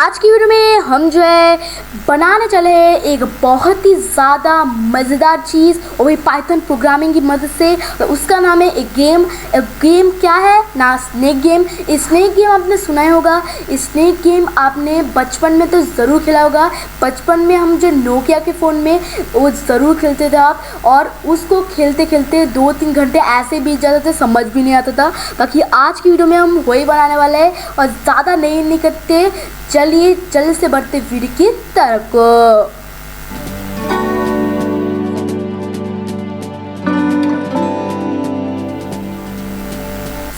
आज की वीडियो में हम जो है बनाने चले हैं एक बहुत ही ज़्यादा मज़ेदार चीज़, वो भी पाइथन प्रोग्रामिंग की मदद से। और उसका नाम है एक गेम क्या है ना, स्नेक गेम। स्नेक गेम आपने सुना ही होगा। स्नेक गेम आपने बचपन में तो ज़रूर खेला होगा। बचपन में हम जो नोकिया के फ़ोन में वो ज़रूर खेलते थे आप, और उसको खेलते खेलते 2-3 घंटे ऐसे बीत जाते थे, समझ भी नहीं आता था। बाकी आज की वीडियो में हम वही बनाने वाले हैं और ज़्यादा नहीं करते, चलिए जल्द से बढ़ते वीडियो की तरफ को।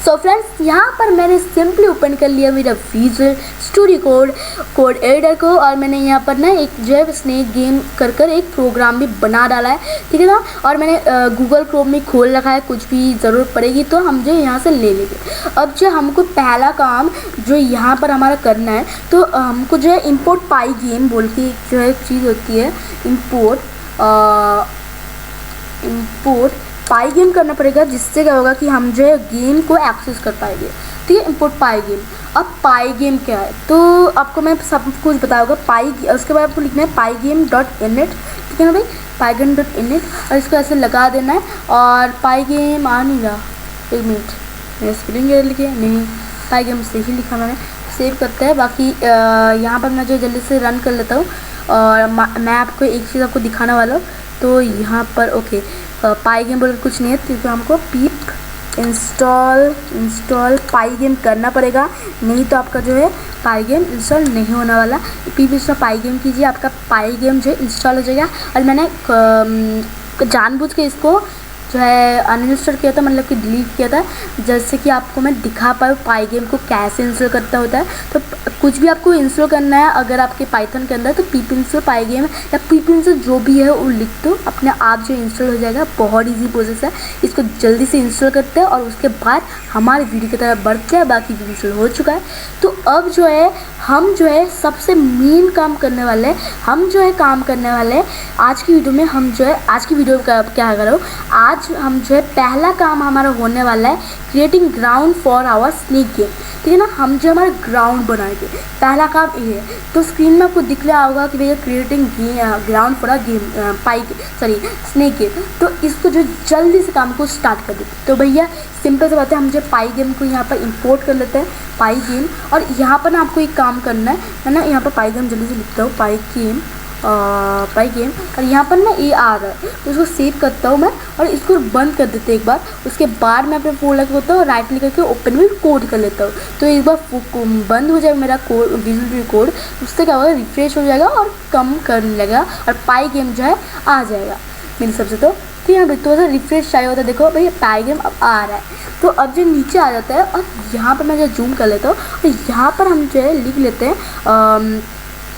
सो फ्रेंड्स, यहाँ पर मैंने सिंपली ओपन कर लिया मेरा विजुअल स्टूडियो कोड एडिटर को, और मैंने यहाँ पर ना एक जो है स्नेक गेम कर एक प्रोग्राम भी बना डाला है, ठीक है ना। और मैंने गूगल क्रोम में खोल रखा है, कुछ भी ज़रूरत पड़ेगी तो हम जो यहाँ से ले लेंगे। अब जो हमको पहला काम जो यहाँ पर हमारा करना है, तो हमको जो है इम्पोर्ट पाई गेम बोल के जो है एक चीज़ होती है, इम्पोर्ट पाई गेम करना पड़ेगा, जिससे क्या होगा कि हम जो है गेम को एक्सेस कर पाएंगे। ठीक है, इम्पोर्ट पाई गेम। अब पाई गेम क्या है, तो आपको मैं सब कुछ बताऊंगा। उसके बाद आपको लिखना है pygame.init, ठीक है ना भाई, pygame.init, और इसको ऐसे लगा देना है। और पाई गेम आ नहीं रहा, एक मिनट, मेरा स्पेलिंग लिखे नहीं, पाई गेम से ही लिखा मैंने, सेव करता है। बाकी यहाँ पर मैं जो जल्दी से रन कर लेता हूँ, और मैं आपको एक चीज़ आपको दिखाने वाला हूँ। तो यहाँ पर ओके, पाई गेम बोल कुछ नहीं है, क्योंकि हमको पीप इंस्टॉल पाई गेम करना पड़ेगा, नहीं तो आपका जो है पाई गेम इंस्टॉल नहीं होने वाला। पीप इंस्टॉल पाई गेम कीजिए, आपका पाई गेम जो है इंस्टॉल हो जाएगा। और मैंने जानबूझ के इसको जो है अनइंस्टॉल किया था, मतलब कि डिलीट किया था, जैसे कि आपको मैं दिखा पाऊँ पाई गेम को कैसे इंस्टॉल करता होता है। तो कुछ भी आपको इंस्टॉल करना है अगर आपके पाइथन के अंदर, तो पीप इंस्टॉल पाई गेम या पीप इंस्टॉल जो भी है वो लिख दो, अपने आप जो इंस्टॉल हो जाएगा। बहुत ईजी प्रोसेस है, इसको जल्दी से इंस्टॉल करते हैं और उसके बाद हमारे वीडियो की तरफ बढ़ते हैं। बाकी इंस्टॉल हो चुका है, तो अब जो है हम जो है सबसे मेन काम करने वाले हैं। हम जो है काम करने वाले हैं आज की वीडियो में। हम जो है आज की वीडियो का क्या करो, आज हम जो है पहला काम हमारा होने वाला है creating ground for our snake game, ठीक है ना। हम जो हमारा ग्राउंड बनाएंगे, पहला काम ये है। तो स्क्रीन में आपको दिख रहा होगा कि भैया creating ground for a game snake game. तो इसको जो जल्दी से काम को स्टार्ट कर देते। तो भैया सिंपल से बात है, हम जो पाई गेम को यहाँ पर इंपोर्ट कर लेते हैं, पाई गेम। और यहाँ पर ना आपको एक काम करना है ना, यहाँ पर पाई गेम जल्दी से लिखता हूँ, पाई गेम, और यहाँ पर ना ये आ रहा है, तो इसको सेव करता हूँ मैं, और इसको बंद कर देते हैं एक बार। उसके बाद मैं अपने फोल्डर को होता हूँ राइट क्लिक करके ओपन में कोड कर लेता हूँ। तो एक बार बंद हो जाएगा मेरा कोड, विजुअल कोड, उससे क्या होगा, रिफ्रेश हो जाएगा और कम करने लगेगा, और पाई गेम जो है आ जाएगा मेरी सबसे। तो ठीक है भाई, तो रिफ्रेश चाहिए होता है, देखो भाई पाई गेम अब आ रहा है। तो अब जो नीचे आ जाता है, और यहाँ पर मैं जो जूम कर लेता हूँ, और यहाँ पर हम जो है लिख लेते हैं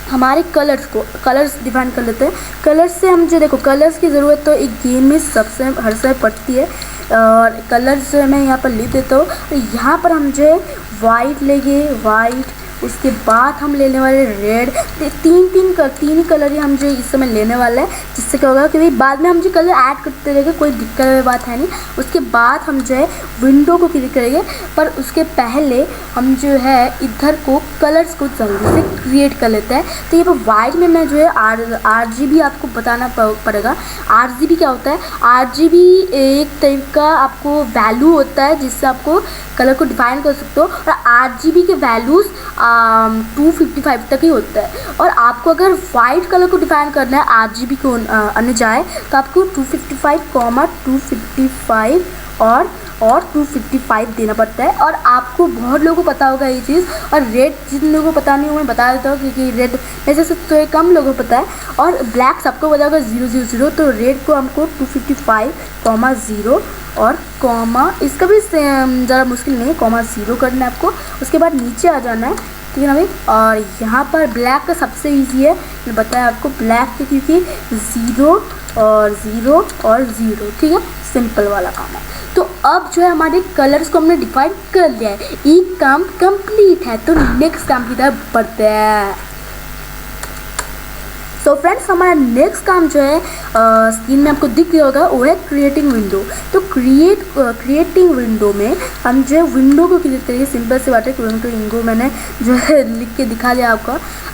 हमारे कलर्स डिफाइन कर लेते हैं। कलर्स से हम जो देखो, कलर्स की ज़रूरत तो एक गेम में सबसे हर समय पड़ती है, और कलर्स जो है मैं यहाँ पर लिख देता हूँ। यहाँ पर हम जो है वाइट लेंगे, वाइट, उसके बाद हम लेने वाले रेड। तीन ही कलर ही हम जो इस समय लेने वाले हैं, जिससे क्या होगा कि भाई बाद में हम जो कलर ऐड करते रहेंगे, कोई दिक्कत वाली बात है नहीं। उसके बाद हम जो है विंडो को क्लिक करेंगे, पर उसके पहले हम जो है इधर को कलर्स को जल्दी से क्रिएट कर लेते हैं। तो ये पर वाइट में मैं जो है RGB आपको बताना पड़ेगा। RGB क्या होता है, RGB एक टाइप का आपको वैल्यू होता है, जिससे आपको कलर को डिफाइन कर सकते हो। और RGB के वैल्यूज़ 255 तक ही होता है। और आपको अगर वाइट कलर को डिफाइन करना है RGB को आने जाए, तो आपको 255 और 255 देना पड़ता है। और आपको बहुत लोगों को पता होगा ये चीज़, और रेड जिन लोगों को पता नहीं हो मैं बता देता हूँ, क्योंकि रेड मेरे से तो ये कम लोगों को पता है, और ब्लैक सबको पता होगा 000। तो रेड को हमको 255,0 और कॉमा, इसका भी ज़रा मुश्किल नहीं है, कॉमा 0 करना है आपको। उसके बाद नीचे आ जाना है, ठीक है ना भाई। और यहाँ पर ब्लैक का सबसे ईजी है, मैंने बताया आपको ब्लैक के, क्योंकि 0 और 0, ठीक है, सिंपल वाला काम है। तो अब जो है हमारे कलर्स को हमने डिफाइन कर लिया है, एक काम कंप्लीट है। तो नेक्स्ट काम की तरफ बढ़ते हैं। सो फ्रेंड्स, हमारा नेक्स्ट काम जो है स्क्रीन में आपको दिख रहा होगा वो है क्रिएटिंग विंडो। तो क्रिएटिंग विंडो में हम जो है विंडो को क्रिएट करेंगे। सिंपल सी बात है, क्रिएटिंग विंडो मैंने जो है लिख के दिखा दिया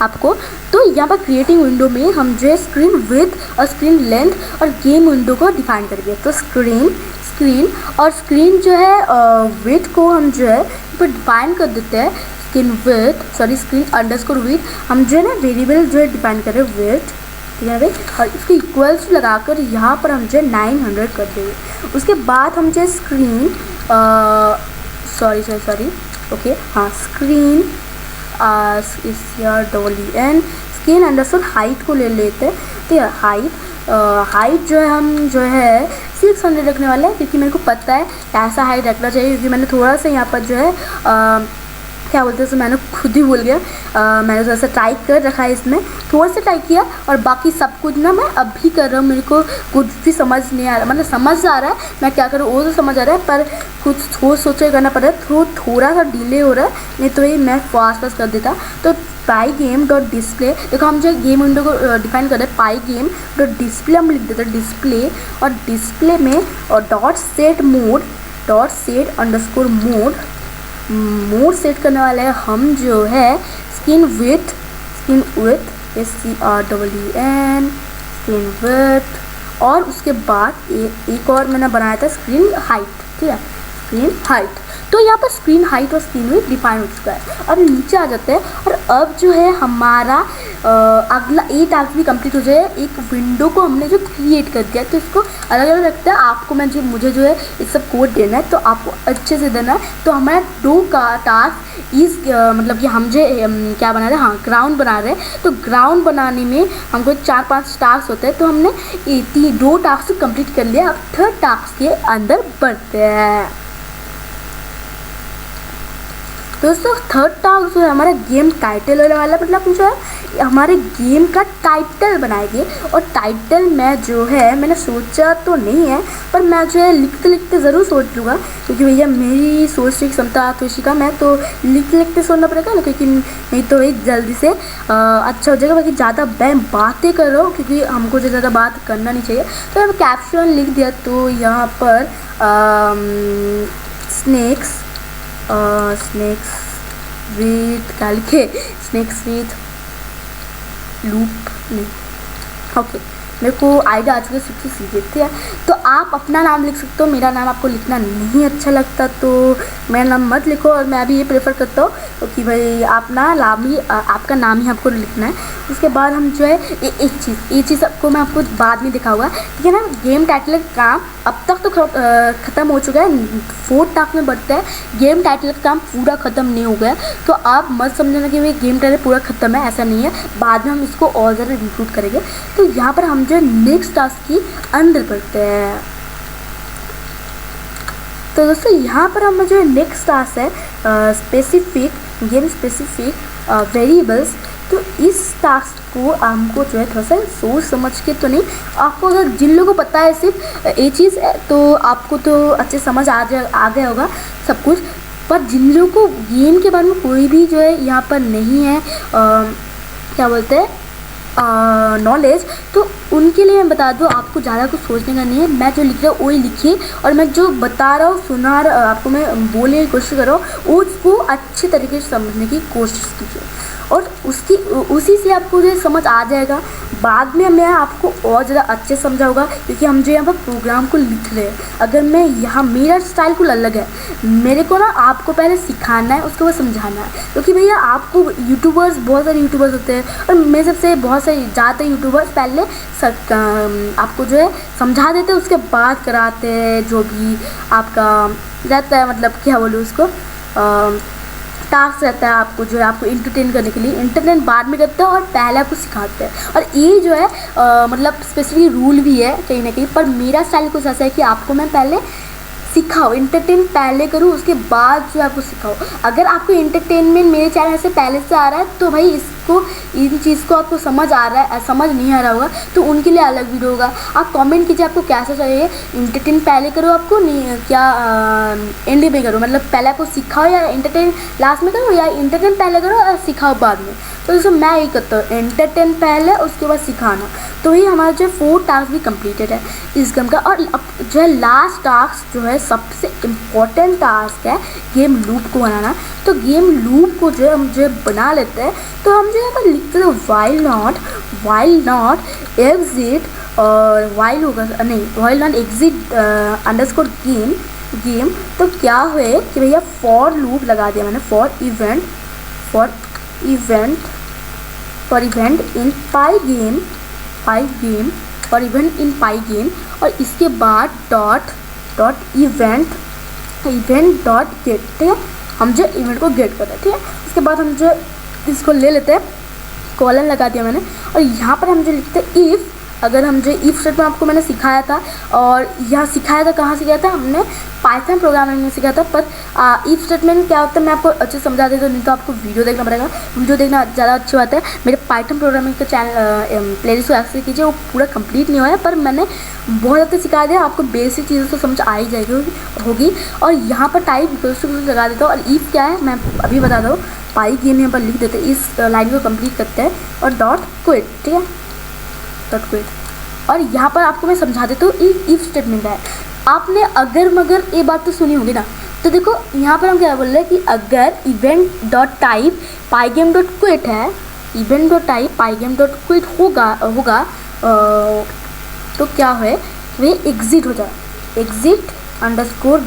आपको। तो यहाँ पर क्रिएटिंग विंडो में हम जो है स्क्रीन विड्थ और स्क्रीन लेंथ और गेम विंडो को डिफाइन करेंगे। तो स्क्रीन और स्क्रीन जो है विड्थ को हम जो है पर डिफाइन कर देते हैं स्क्रीन अंडरस्कोर विड्थ। हम जो है ना वेरिएबल जो है डिफाइन करें विड्थ, ठीक है भाई, और इसके इक्वल्स लगाकर यहाँ पर हम जो है 900 कर देंगे। उसके बाद हम जो है स्क्रीन ओके हाँ स्क्रीन स्क्रीन अंडरस्कोर हाइट को ले लेते हैं। तो यार हाइट जो है हम जो है 600 रखने वाले हैं, क्योंकि मेरे को पता है ऐसा हाइट रखना चाहिए, क्योंकि मैंने थोड़ा सा यहाँ पर जो है क्या बोलते हैं तो मैंने खुद ही भूल गया। मैंने थोड़ा सा ट्राई कर रखा है, इसमें थोड़ा सा ट्राई किया और बाकी सब कुछ ना मैं अभी कर रहा हूँ। मेरे को कुछ भी समझ नहीं आ रहा, मतलब समझ आ रहा है मैं क्या करूँ वो तो समझ आ रहा है, पर कुछ सोच के करना पड़ रहा है। तो थोड़ा सा डिले हो रहा है, नहीं तो ये मैं फास्ट कर देता। तो पाई गेम डॉट डिस्प्ले, देखो हम जो गेम विंडो को डिफाइन कर रहे हैं पाई गेम डॉट डिस्प्ले हम लिख देते हैं डिस्प्ले, और डिस्प्ले में और dot set underscore mode set करने वाले हैं हम जो है screen width SCRWN screen width, और उसके बाद एक और मैंने बनाया था स्क्रीन हाइट, ठीक है स्क्रीन हाइट। तो यहाँ पर स्क्रीन हाइट और स्क्रीन विड्थ डिफाइन हो चुका है। अब नीचे आ जाते हैं और अब जो है हमारा अगला 8 टास्क भी कंप्लीट हो जाए। एक विंडो को हमने जो क्रिएट कर दिया, तो इसको अलग अलग रखते हैं। आपको मुझे जो है इस सब कोड देना है, तो आपको अच्छे से देना है। तो हमारा 2 का टास्क मतलब कि हम जो क्या बना रहे हैं, हाँ ग्राउंड बना रहे हैं। तो ग्राउंड बनाने में हमको 4-5 टास्क होते हैं, तो हमने 2 टास्क कंप्लीट कर लिया। अब 3rd टास्क के अंदर बढ़ते हैं। दोस्तों 3rd टास्क जो है हमारा गेम टाइटल होने वाला है, मतलब जो है हमारे गेम का टाइटल बनाएंगे। और टाइटल में जो है मैंने सोचा तो नहीं है, पर मैं जो है लिखते ज़रूर सोच लूँगा, क्योंकि भैया मेरी सोचने की क्षमता तो इसी का, मैं तो लिखते सोचना पड़ेगा ना, क्योंकि नहीं तो ये जल्दी से अच्छा हो जाएगा। बाकी ज़्यादा मैं बातें कर रहा हूँ, क्योंकि हमको जो ज़्यादा बात करना नहीं चाहिए। तो मैंने कैप्शन लिख दिया, तो यहाँ पर स्नेक्स विथ क्या लिखे, स्नेक्स विथ लूप नहीं, ओके मेरे को आइडिया आ चुका है, सबसे सीधे ठीक है। तो आप अपना नाम लिख सकते हो, मेरा नाम आपको लिखना नहीं अच्छा लगता तो मेरा नाम मत लिखो, और मैं भी ये प्रेफर करता हूँ कि भाई आपका नाम ही आपको लिखना है। उसके बाद हम जो है एक चीज़ आपको मैं आपको बाद में दिखाऊंगा, ठीक है ना। गेम टाइटल का काम अब तक तो ख़त्म हो चुका है, 4th टास्क में बढ़ता है। गेम टाइटल का काम पूरा ख़त्म नहीं हो गया, तो आप मत समझना कि भाई गेम टाइटल पूरा ख़त्म है, ऐसा नहीं है। बाद में हम इसको और ज़्यादा इंक्लूड करेंगे। तो यहाँ पर हम जो है नेक्स्ट टास्क की अंदर बढ़ते हैं। तो दोस्तों यहाँ पर हम जो है नेक्स्ट टास्क है गेम स्पेसिफिक वेरिएबल्स। तो इस टास्क को हमको जो है थोड़ा सा सोच समझ के, तो नहीं आपको, अगर जिन लोगों को पता है सिर्फ ये चीज़ है तो आपको तो अच्छे समझ आ गया होगा सब कुछ। पर जिन लोगों को गेम के बारे में कोई भी जो है यहाँ पर नहीं है क्या बोलते हैं नॉलेज, तो उनके लिए मैं बता दूँ आपको ज़्यादा कुछ सोचने का नहीं है। मैं जो लिख रहा हूँ वही लिखिए, और मैं जो बता रहा हूँ आपको मैं बोलने की कोशिश कर रहा हूँ उसको अच्छे तरीके से समझने की कोशिश कीजिए, और उसी से आपको जो समझ आ जाएगा। बाद में मैं आपको और ज़्यादा अच्छे समझाऊंगा, क्योंकि हम जो यहाँ पर प्रोग्राम को लिख रहे हैं। अगर मैं यहाँ मेरा स्टाइल कुछ अलग है, मेरे को ना आपको पहले सिखाना है, उसके बाद समझाना है। क्योंकि भैया आपको बहुत सारे यूट्यूबर्स होते हैं, और मेरे सबसे बहुत सारे ज़्यादा यूट्यूबर्स पहले आपको जो है समझा देते हैं, उसके बाद कराते हैं जो भी आपका रहता है, मतलब क्या बोलूँ उसको टास्क रहता है आपको जो है आपको इंटरटेन करने के लिए। इंटरटेन बाद में करते हैं और पहले आपको सिखाते हैं, और ये जो है मतलब स्पेसिफिक रूल भी है कहीं ना कहीं। पर मेरा स्टाइल कुछ ऐसा है कि आपको मैं पहले सिखाओ, इंटरटेन पहले करूँ, उसके बाद जो आपको सिखाओ। अगर आपको इंटरटेनमेंट मेरे चैनल से पहले से आ रहा है तो भाई इसको जिसको इन चीज़ को आपको समझ आ रहा है, समझ नहीं आ रहा होगा, तो उनके लिए अलग वीडियो होगा। आप कमेंट कीजिए आपको कैसा चाहिए, एंटरटेन पहले करो आपको, नहीं क्या एंड में करो, मतलब पहले आपको सिखाओ या एंटरटेन लास्ट में करो, या एंटरटेन पहले करो और सिखाओ बाद में। तो जैसे मैं यही करता हूँ, एंटरटेन पहले उसके बाद सिखाना। तो ये हमारा जो 4 टास्क भी कंप्लीटेड है इस गेम का। और अब जो है लास्ट टास्क जो है सबसे इम्पोर्टेंट टास्क है गेम लूप को बनाना। तो गेम लूप को जो है हम जो बना लेते हैं, तो हम जो यहाँ पर लिखते हैं वाइल नॉट एग्जिट, और वाइल होगा नहीं, while not exit underscore game. तो क्या हुए कि भैया फॉर लूप लगा दिया मैंने, for event in pi game, और इसके बाद डॉट इवेंट डॉट गेट। ठीक है, हम जो इवेंट को गेट करते हैं। ठीक है, उसके बाद हम जो इसको ले लेते हैं, कॉलन लगा दिया मैंने, और यहाँ पर हम जो लिखते हैं इफ़। अगर हम जो इफ़ स्टेटमेंट आपको मैंने सिखाया था, और यहाँ सिखाया था, कहाँ सिखाया था, हमने पाइथन प्रोग्रामिंग में सिखाया था। पर इफ़ स्टेटमेंट क्या होता है मैं आपको अच्छे से समझा देता हूँ, नहीं तो आपको वीडियो देखना पड़ेगा। वीडियो देखना ज़्यादा अच्छी बात है। मेरे पाइथन प्रोग्रामिंग का चैनल प्लेलिस्ट को एक्सेस कीजिए, वो पूरा कंप्लीट नहीं हुआ है, पर मैंने बहुत ज़्यादा सिखा दिया। आपको बेसिक चीज़ों तो समझ आ ही जाएगी होगी। और यहाँ पर टाइप लगा देता हूँ, और इफ़ क्या है मैं अभी बता दूँ। पाई गेम यहाँ पर लिख देते हैं, इस लाइन को कंप्लीट करते हैं, और डॉट क्विट। ठीक है, डॉट क्विट। और यहाँ पर आपको मैं समझा देता हूँ इफ स्टेटमेंट है। आपने अगर मगर ये बात तो सुनी होगी ना। तो देखो यहाँ पर हम क्या बोल रहे हैं कि अगर event dot type pygame dot quit है, event dot type pygame dot quit होगा तो क्या है वे एग्जिट हो जाए, एग्जिट अंडरस्कोर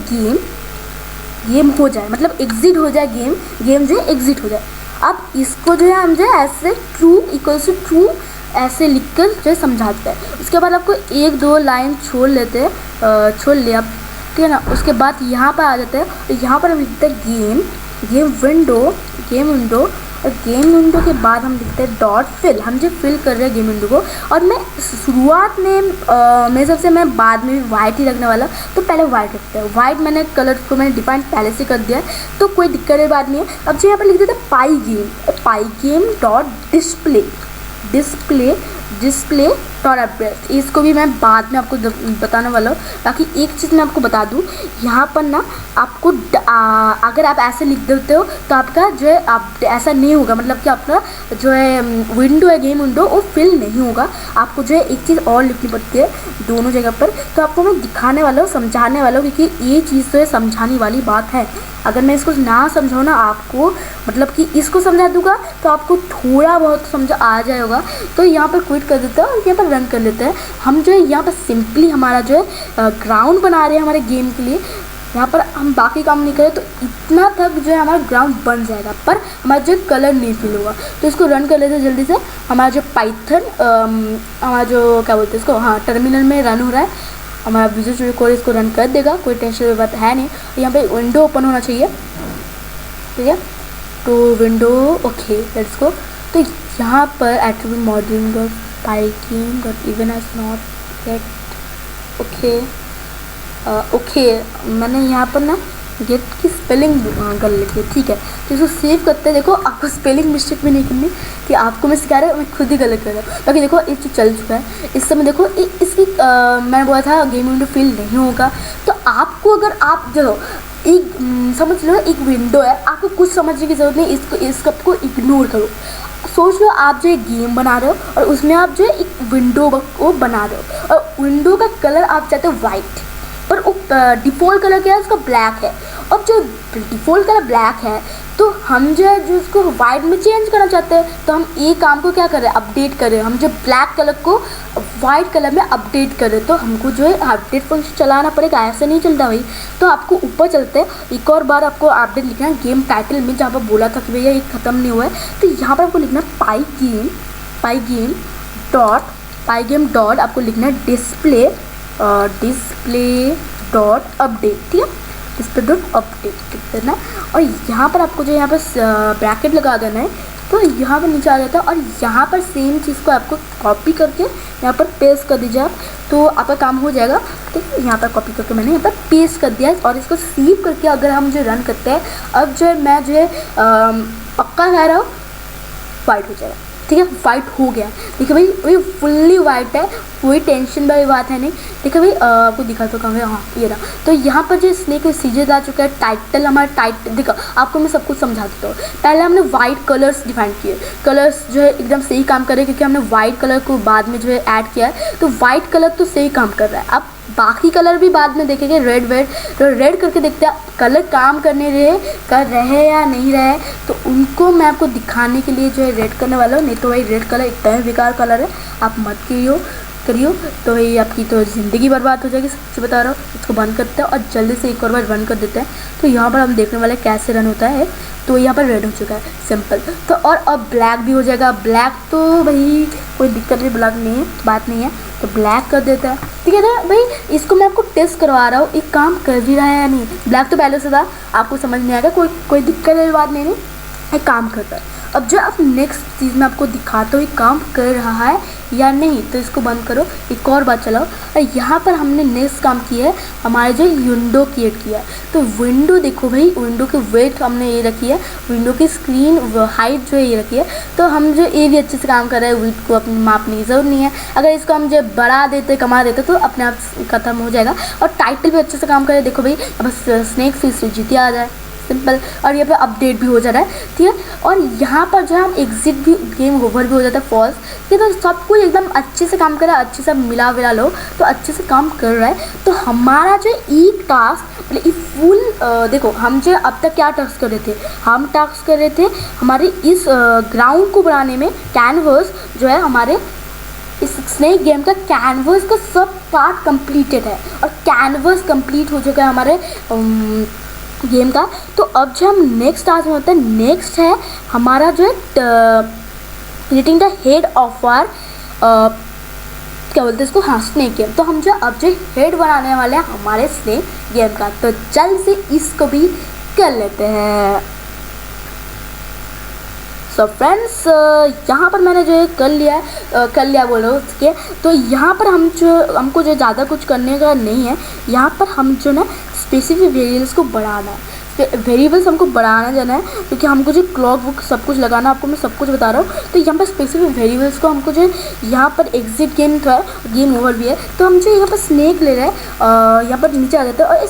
गेम हो जाए, मतलब एग्जिट हो जाए गेम जो है एग्जिट हो जाए। अब इसको जो है हम जो है ऐसे ट्रू इक्वल्स टू ट्रू ऐसे लिखकर जो है समझाते हैं। उसके बाद आपको 1-2 लाइन छोड़ लिया, ठीक है ना। उसके बाद यहाँ पर आ जाते हैं, तो यहाँ पर हम लिखते हैं गेम विंडो, और गेम विंडो के बाद हम लिखते हैं डॉट फिल। हम जो फिल कर रहे हैं गेम विंडो को, और मैं शुरुआत में मेरे सबसे मैं बाद में भी वाइट ही रखने वाला, तो पहले वाइट रखते हैं। वाइट मैंने कलर को मैंने डिफाइन पहले से कर दिया है, तो कोई दिक्कत है बात नहीं है। अब जो यहाँ पर लिख देते हैं pygame dot display dot update. इसको भी मैं बाद में आपको बताने वाला हूँ। बाकी एक चीज़ मैं आपको बता दूँ, यहाँ पर ना आपको अगर आप ऐसे लिख देते हो तो आपका जो है आप ऐसा नहीं होगा, मतलब कि आपका जो है विंडो है गेम विंडो वो फिल नहीं होगा। आपको जो है एक चीज़ और लिखनी पड़ती है दोनों जगह पर, तो आपको मैं दिखाने वाला हूँ, समझाने वाला हूँ, क्योंकि ये चीज़ तो है समझाने वाली बात है। अगर मैं इसको ना समझाऊँ ना आपको, मतलब कि इसको समझा दूँगा तो आपको थोड़ा बहुत समझ आ जाएगा। तो यहाँ पर क्विट कर देते हैं और यहाँ पर रन कर लेते हैं। हम जो है यहाँ पर सिंपली हमारा जो है ग्राउंड बना रहे हैं हमारे गेम के लिए। यहाँ पर हम बाकी काम नहीं करें तो इतना तक जो है हमारा ग्राउंड बन जाएगा, पर हमारा जो कलर नहीं फिल होगा। तो इसको रन कर लेते हैं जल्दी से। हमारा जो पाइथन हमारा जो क्या बोलते हैं इसको, हाँ टर्मिनल में रन हो रहा है। हमारा विजुअल स्टूडियो कोड इसको रन कर देगा, कोई टेंशन की बात है नहीं। यहाँ पे विंडो ओपन होना चाहिए, ठीक है। तो विंडो ओके लेट्स गो। तो यहाँ पर attribute modelling dot pygame dot even as not get okay मैंने यहाँ पर ना गेट की स्पेलिंग कर लेती है, ठीक है। तो इसको सेव करते हैं। देखो आपको स्पेलिंग मिस्टेक भी नहीं करनी कि आपको मैं सिखा रहा हूँ, मैं खुद ही गलत कर रहा हूँ। बाकी देखो ये चीज़ चल चुका है इस समय। देखो इसकी मैंने बोला था गेम विंडो फिल नहीं होगा। तो आपको अगर आप जो एक समझ लो एक विंडो है, आपको कुछ समझने की ज़रूरत नहीं, इसको आपको इग्नोर करो। सोच लो आप जो एक गेम बना रहे हो और उसमें आप जो है एक विंडो को बना रहे हो, और विंडो का कलर आप चाहते हो वाइट, पर वो डिफ़ॉल्ट कलर क्या है उसका ब्लैक है। अब जो डिफ़ॉल्ट कलर ब्लैक है तो हम जो है जो उसको वाइट में चेंज करना चाहते हैं, तो हम ये काम को क्या कर रहे हैं, अपडेट कर रहे हैं। हम जो ब्लैक कलर को वाइट कलर में अपडेट कर रहे हैं, तो हमको जो है अपडेट फंक्शन चलाना पड़ेगा, ऐसे नहीं चलता भाई। तो आपको ऊपर चलते हैं, एक और बार आपको अपडेट लिखना है गेम टाइटल में, जहाँ पर बोला था कि भैया ये ख़त्म नहीं हुआ है। तो यहाँ पर आपको लिखना है पाईगेम डॉट आपको लिखना है डिस्प्ले डॉट अपडेट, ठीक है। डिस्प्ले डॉट अपडेट लिख देना, और यहाँ पर आपको जो यहाँ पर ब्रैकेट लगा देना है। तो यहाँ पर नीचे आ जाता है, और यहाँ पर सेम चीज़ को आपको कॉपी करके यहाँ पर पेस्ट कर दीजिए आप, तो आपका काम हो जाएगा। तो यहाँ पर कॉपी करके मैंने यहाँ पर पेस्ट कर दिया है, और इसको सेव करके अगर हम जो रन करते हैं, अब जो है मैं जो है पक्का कह रहा हूँ वाइट हो जाएगा। ठीक है, वाइट हो गया। देखिए भाई वही फुल्ली वाइट है, कोई टेंशन वाली बात है नहीं। देखिए भाई आपको दिखा तो कहाँ, हाँ ये रहा। तो यहाँ पर जो स्नेक सीजन आ चुका है, टाइटल हमारा टाइट देखो, आपको मैं सब कुछ समझा देता हूँ। पहले हमने वाइट कलर्स डिफाइन किए, कलर्स जो है एकदम सही काम कर रहे हैं क्योंकि हमने वाइट कलर को बाद में जो है ऐड किया है, तो वाइट कलर तो सही काम कर रहा है। अब बाकी कलर भी बाद में देखेंगे, रेड वेड, तो रेड करके देखते हैं कलर काम कर रहे या नहीं रहे, तो उनको मैं आपको दिखाने के लिए जो है रेड करने वाला हूँ। नहीं तो भाई रेड कलर इतना ही बेकार कलर है, आप मत करियो तो भाई आपकी तो ज़िंदगी बर्बाद हो जाएगी, सच्ची बता रहा हूँ। इसको बंद करते हैं और जल्दी से एक और बार रन कर देते हैं। तो यहाँ पर हम देखने वाले कैसे रन होता है। तो यहाँ पर रेड हो चुका है, सिंपल। तो और अब ब्लैक भी हो जाएगा। ब्लैक तो भाई कोई दिक्कत नहीं, ब्लैक नहीं है, बात नहीं है, तो ब्लैक कर देता है। ठीक है ना भाई, इसको मैं आपको टेस्ट करवा रहा हूँ, एक काम कर भी रहा है या नहीं। ब्लैक तो पहले से था, आपको समझ नहीं आएगा, कोई दिक्कत वाली बात नहीं, एक काम करता है। अब जो आप नेक्स्ट चीज़ में आपको दिखाता हूँ, ये काम कर रहा है या नहीं, तो इसको बंद करो, एक और बात चलाओ। और यहाँ पर हमने नेक्स्ट काम किया है, हमारे जो विंडो क्रिएट किया है। तो विंडो देखो भाई, विंडो की वेट हमने ये रखी है, विंडो की स्क्रीन हाइट जो है ये रखी है। तो हम जो ये भी अच्छे से काम कर रहे हैं, वेट को अपनी मापने की ज़रूरत नहीं है। अगर इसको हम जो बढ़ा देते, कमा देते, तो अपने आप ख़त्म हो जाएगा। और टाइटल भी अच्छे से काम करे, देखो भाई अब स्नेक फिश जीती आ जाए, सिंपल। और यहाँ पे अपडेट भी हो जा रहा है, ठीक है। और यहाँ पर जो है हम एग्जिट भी, गेम ओवर भी हो जाता है, फॉल्स। ये तो सब कुछ एकदम अच्छे से काम कर रहा है, अच्छे से मिला विला लो तो अच्छे से काम कर रहा है। तो हमारा जो एक टास्क मतलब ये फुल देखो, हम जो अब तक क्या टास्क कर रहे थे, हम टास्क कर रहे थे हमारे इस ग्राउंड को बनाने में। कैनवस जो है हमारे इस स्नेक गेम का, कैनवस का सब पार्ट कंप्लीटेड है और कैनवस कंप्लीट हो चुका है हमारे गेम का। तो अब जो हम नेक्स्ट टास्क में होता है, नेक्स्ट है हमारा जो है creating the head of our क्या बोलते हैं इसको, हाँ स्नेक गेम। तो हम जो अब जो हेड बनाने वाले हैं हमारे स्नेक गेम का, तो जल्द से इसको भी कर लेते हैं। सो फ्रेंड्स यहाँ पर मैंने जो है कर लिया बोलो उसके। तो यहाँ पर हमको जो ज़्यादा कुछ करने का नहीं है। यहाँ पर हम जो ना स्पेसिफिक वेरिएबल्स को बढ़ाना है, वेरिएबल्स हमको बढ़ाना जाना है क्योंकि हमको जो क्लॉक बुक सब कुछ लगाना, आपको मैं सब कुछ बता रहा हूँ। तो यहाँ पर स्पेसिफिक वेरिएबल्स को हमको जो यहाँ पर एग्जिट गेम था, गेम ओवर भी है, तो हम जो यहाँ पर स्नेक ले रहे हैं, यहाँ पर नीचे आ जाता है और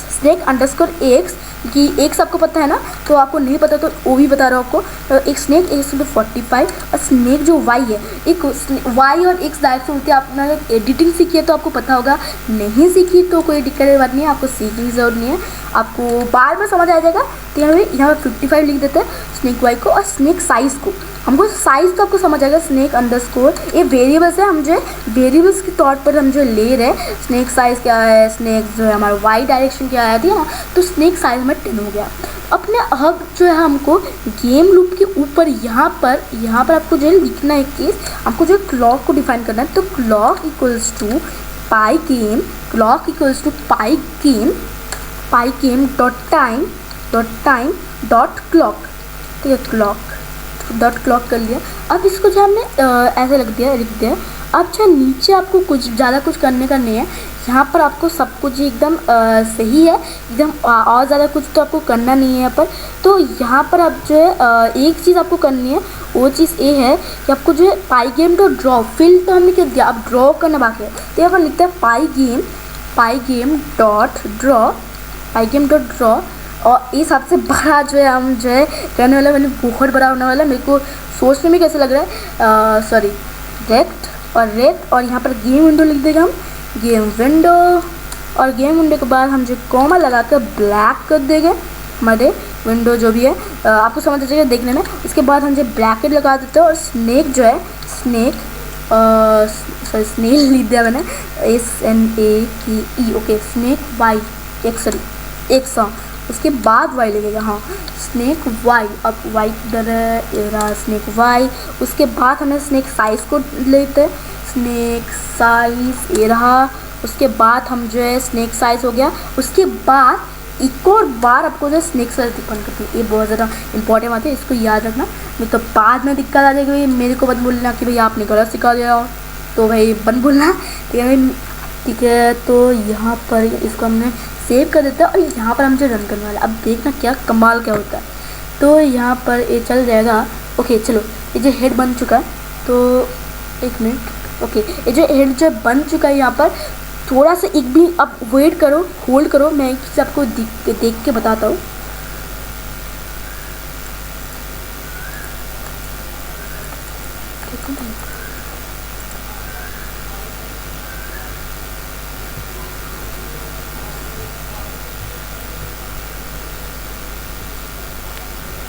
स्नेक अंडरस्कोर एक्स कि एक्स आपको पता है ना, तो आपको नहीं पता तो वो भी बता रहा हूँ आपको। तो एक स्नेक एक्स 45 और स्नेक जो वाई है, एक वाई और एक्स डायरेक्ट से होती है। आपने एडिटिंग सीखी है तो आपको पता होगा, नहीं सीखी तो कोई दिक्कत की बात नहीं है, आपको सीखने की ज़रूरत नहीं है, आपको बार बार समझ आ जाएगा। तो यहाँ 55 लिख देते हैं स्नेक वाई को। और स्नेक साइज़ को, हमको साइज़ तो आपको समझ आएगा, स्नेक अंडरस्कोर ये वेरिएबल्स है, हम जो है वेरिएबल्स के तौर पर हम जो ले रहे हैं। स्नेक साइज़ क्या है, स्नेक जो है हमारा वाई डायरेक्शन क्या है, ठीक है ना। तो स्नेक साइज़ में 10 हो गया। अपने अब जो है हमको गेम लूप के ऊपर यहाँ पर आपको जो है लिखना है केस, आपको जो क्लॉक को डिफाइन करना है। तो clock equals to pygame, clock equals to pygame dot time dot clock, ठीक है, क्लॉक कर लिया। अब इसको जो हमने ऐसे लिख दिया। अब जो नीचे आपको कुछ ज़्यादा कुछ करने का नहीं है, यहाँ पर आपको सब कुछ एकदम सही है, एकदम और ज़्यादा कुछ तो आपको करना नहीं है यहाँ पर। तो यहाँ पर आप जो है एक चीज़ आपको करनी है, वो चीज़ ये है कि आपको जो है पाई गेम डॉट ड्रॉ, फिल तो हमने क्या दिया, अब ड्रॉ करना बाकी है। तो यहाँ पर लिखता है पाई गेम डॉट ड्रॉ। और ये सबसे बड़ा जो है हम जो है करने वाला, मैंने बहुत बड़ा होने वाला, मेरे को सोचने में कैसे लग रहा है, सॉरी रेक्ट और यहाँ पर गेम विंडो लिख देगा हम, गेम विंडो। और गेम विंडो के बाद हम जो कॉमा लगा कर ब्लैक कर देंगे हमारे विंडो जो भी है, आपको समझ आ जाएगा देखने में। इसके बाद हम जो ब्रैकेट लगा देते हैं और स्नेक जो है स्नेक लिख दिया मैंने, SNAKE, ओके, स्नेक वाई एक उसके बाद वाई लगेगा, हाँ स्नेक वाई। अब वाई इधर रहा, स्नेक वाई। उसके बाद हमें स्नेक साइज़ को लेते हैं, स्नेक साइज़ ये रहा। उसके बाद हम जो है स्नेक साइज़ हो गया। उसके बाद एक और बार आपको जो स्नेक साइज़ डिफाइन करते हैं, ये बहुत ज़्यादा इंपॉर्टेंट बात है, इसको याद रखना, नहीं तो बाद में दिक्कत आ जाएगी। मेरे को मत बोलना कि भाई आपने गलत सिखा दिया हो, तो भाई बन बोलना, ठीक है। तो यहाँ पर इसको हमने सेव कर देता है और यहाँ पर हम जो रन करने वाला, अब देखना क्या कमाल क्या होता है। तो यहाँ पर ये चल जाएगा। ओके चलो, ये जो हेड बन चुका है, तो एक मिनट। ओके, ये जो हेड जो बन चुका है यहाँ पर, थोड़ा सा एक भी आप वेट करो, होल्ड करो, मैं एक चीज़ आपको देख के बताता हूँ।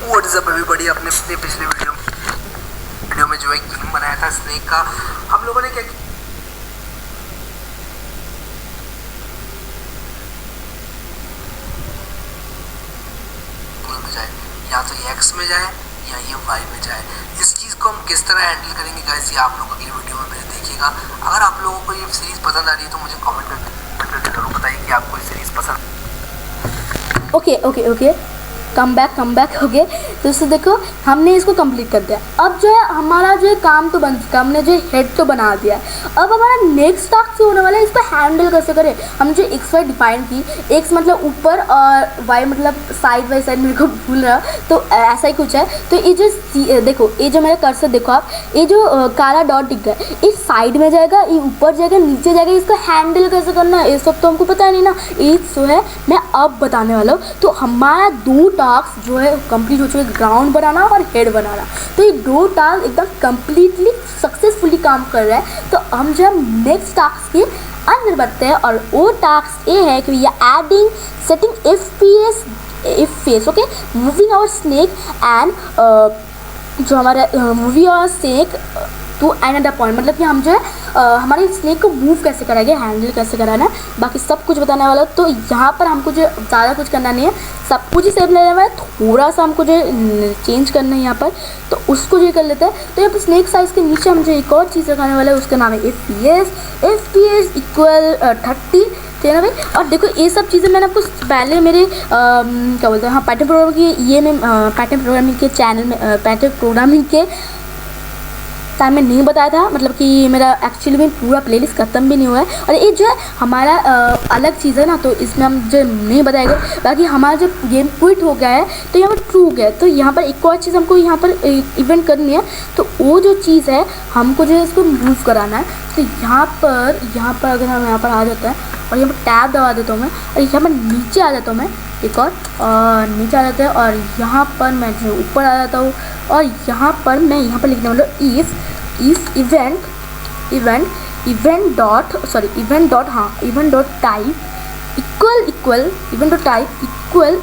व्हाट इज अप एवरीबॉडी, अपने पिछले वीडियो में जो है गेम बनाया था स्नेक का, हम लोगों ने क्या जाए, या तो ये एक्स में जाए या ये वाई में जाए। इस चीज़ को हम किस तरह हैंडल करेंगे गाइस, ये आप लोग अगली वीडियो में मेरे देखिएगा। अगर आप लोगों को ये सीरीज़ पसंद आ रही है तो मुझे कमेंट करके जरूर बताइए कि आपको ये सीरीज़ पसंद। Okay okay okay, come back हो गए। तो इससे देखो हमने इसको कंप्लीट कर दिया। अब जो है हमारा जो है काम तो बन चुका, हमने जो हेड तो बना दिया है। अब हमारा नेक्स्ट टास्क होने वाला है, इसको हैंडल कैसे करें। हम जो एक्स वाई डिफाइन की, एक्स मतलब ऊपर और वाई मतलब साइड बाई साइड, मेरे को भूल रहा, तो ऐसा ही कुछ है। तो ये जो देखो, ये जो मेरा कर्सर देखो आप, ये जो काला डॉट दिख रहा है, ये साइड में जाएगा, ये ऊपर जाएगा, नीचे जाएगा। इसको हैंडल कैसे करना है ये सब तो हमको पता नहीं ना, ये जो है मैं अब बताने वाला हूँ। तो हमारा 2 टास्क जो है कंप्लीट हो चुके, ग्राउंड बनाना और हेड बनाना। तो ये 2 टास्क एकदम कंप्लीटली सक्सेसफुली काम कर रहा है। तो हम जब नेक्स्ट टास्क के अंदर बढ़ते हैं, और वो टास्क ये है कि adding setting FPS okay, moving our snake and जो हमारा मूवी और स्नेक टू अनदर पॉइंट, मतलब कि हम जो है हमारे स्नेक को मूव कैसे कराएंगे, हैंडल कैसे कराना है, बाकी सब कुछ बताने वाला। तो यहाँ पर हमको जो ज़्यादा कुछ करना नहीं है, सब कुछ ही सेम लेने वाला है। थोड़ा सा हमको जो चेंज करना है यहाँ पर, तो उसको जो कर लेते हैं। तो यहाँ पर स्नेक साइज़ के नीचे हम जो एक और चीज़ लगाने वाला है, उसका नाम है FPS इक्वल 30 है ना भाई। और देखो ये सब चीज़ें मैंने आपको पहले मेरे क्या बोलते हैं, हाँ, पैटर्न प्रोग्रामिंग की ये मैं पैटर्न प्रोग्रामिंग के चैनल में पैटर्न प्रोग्रामिंग के टाइम में नहीं बताया था, मतलब कि मेरा एक्चुअली में पूरा प्लेलिस्ट ख़त्म भी नहीं हुआ है। और ये जो है हमारा अलग चीज़ है ना, तो इसमें हम जो नहीं बताएंगे। बाकी हमारा जब गेम क्विट हो गया है तो यहाँ पर ट्रू हो गया है। तो यहाँ पर एक और चीज़ हमको यहाँ पर इवेंट करनी है, तो वो जो चीज़ है हमको जो है इसको मूव कराना है। तो यहाँ पर अगर हम यहाँ पर आ जाता है और यहाँ पर टैब दबा देता हूँ मैं, और यहाँ पर नीचे आ जाता हूँ मैं एक और नीचे आ जाता है, और यहाँ पर मैं जो ऊपर आ जाता हूँ, और यहाँ पर मैं यहाँ पर लिखने वाला हूँ if event dot type equal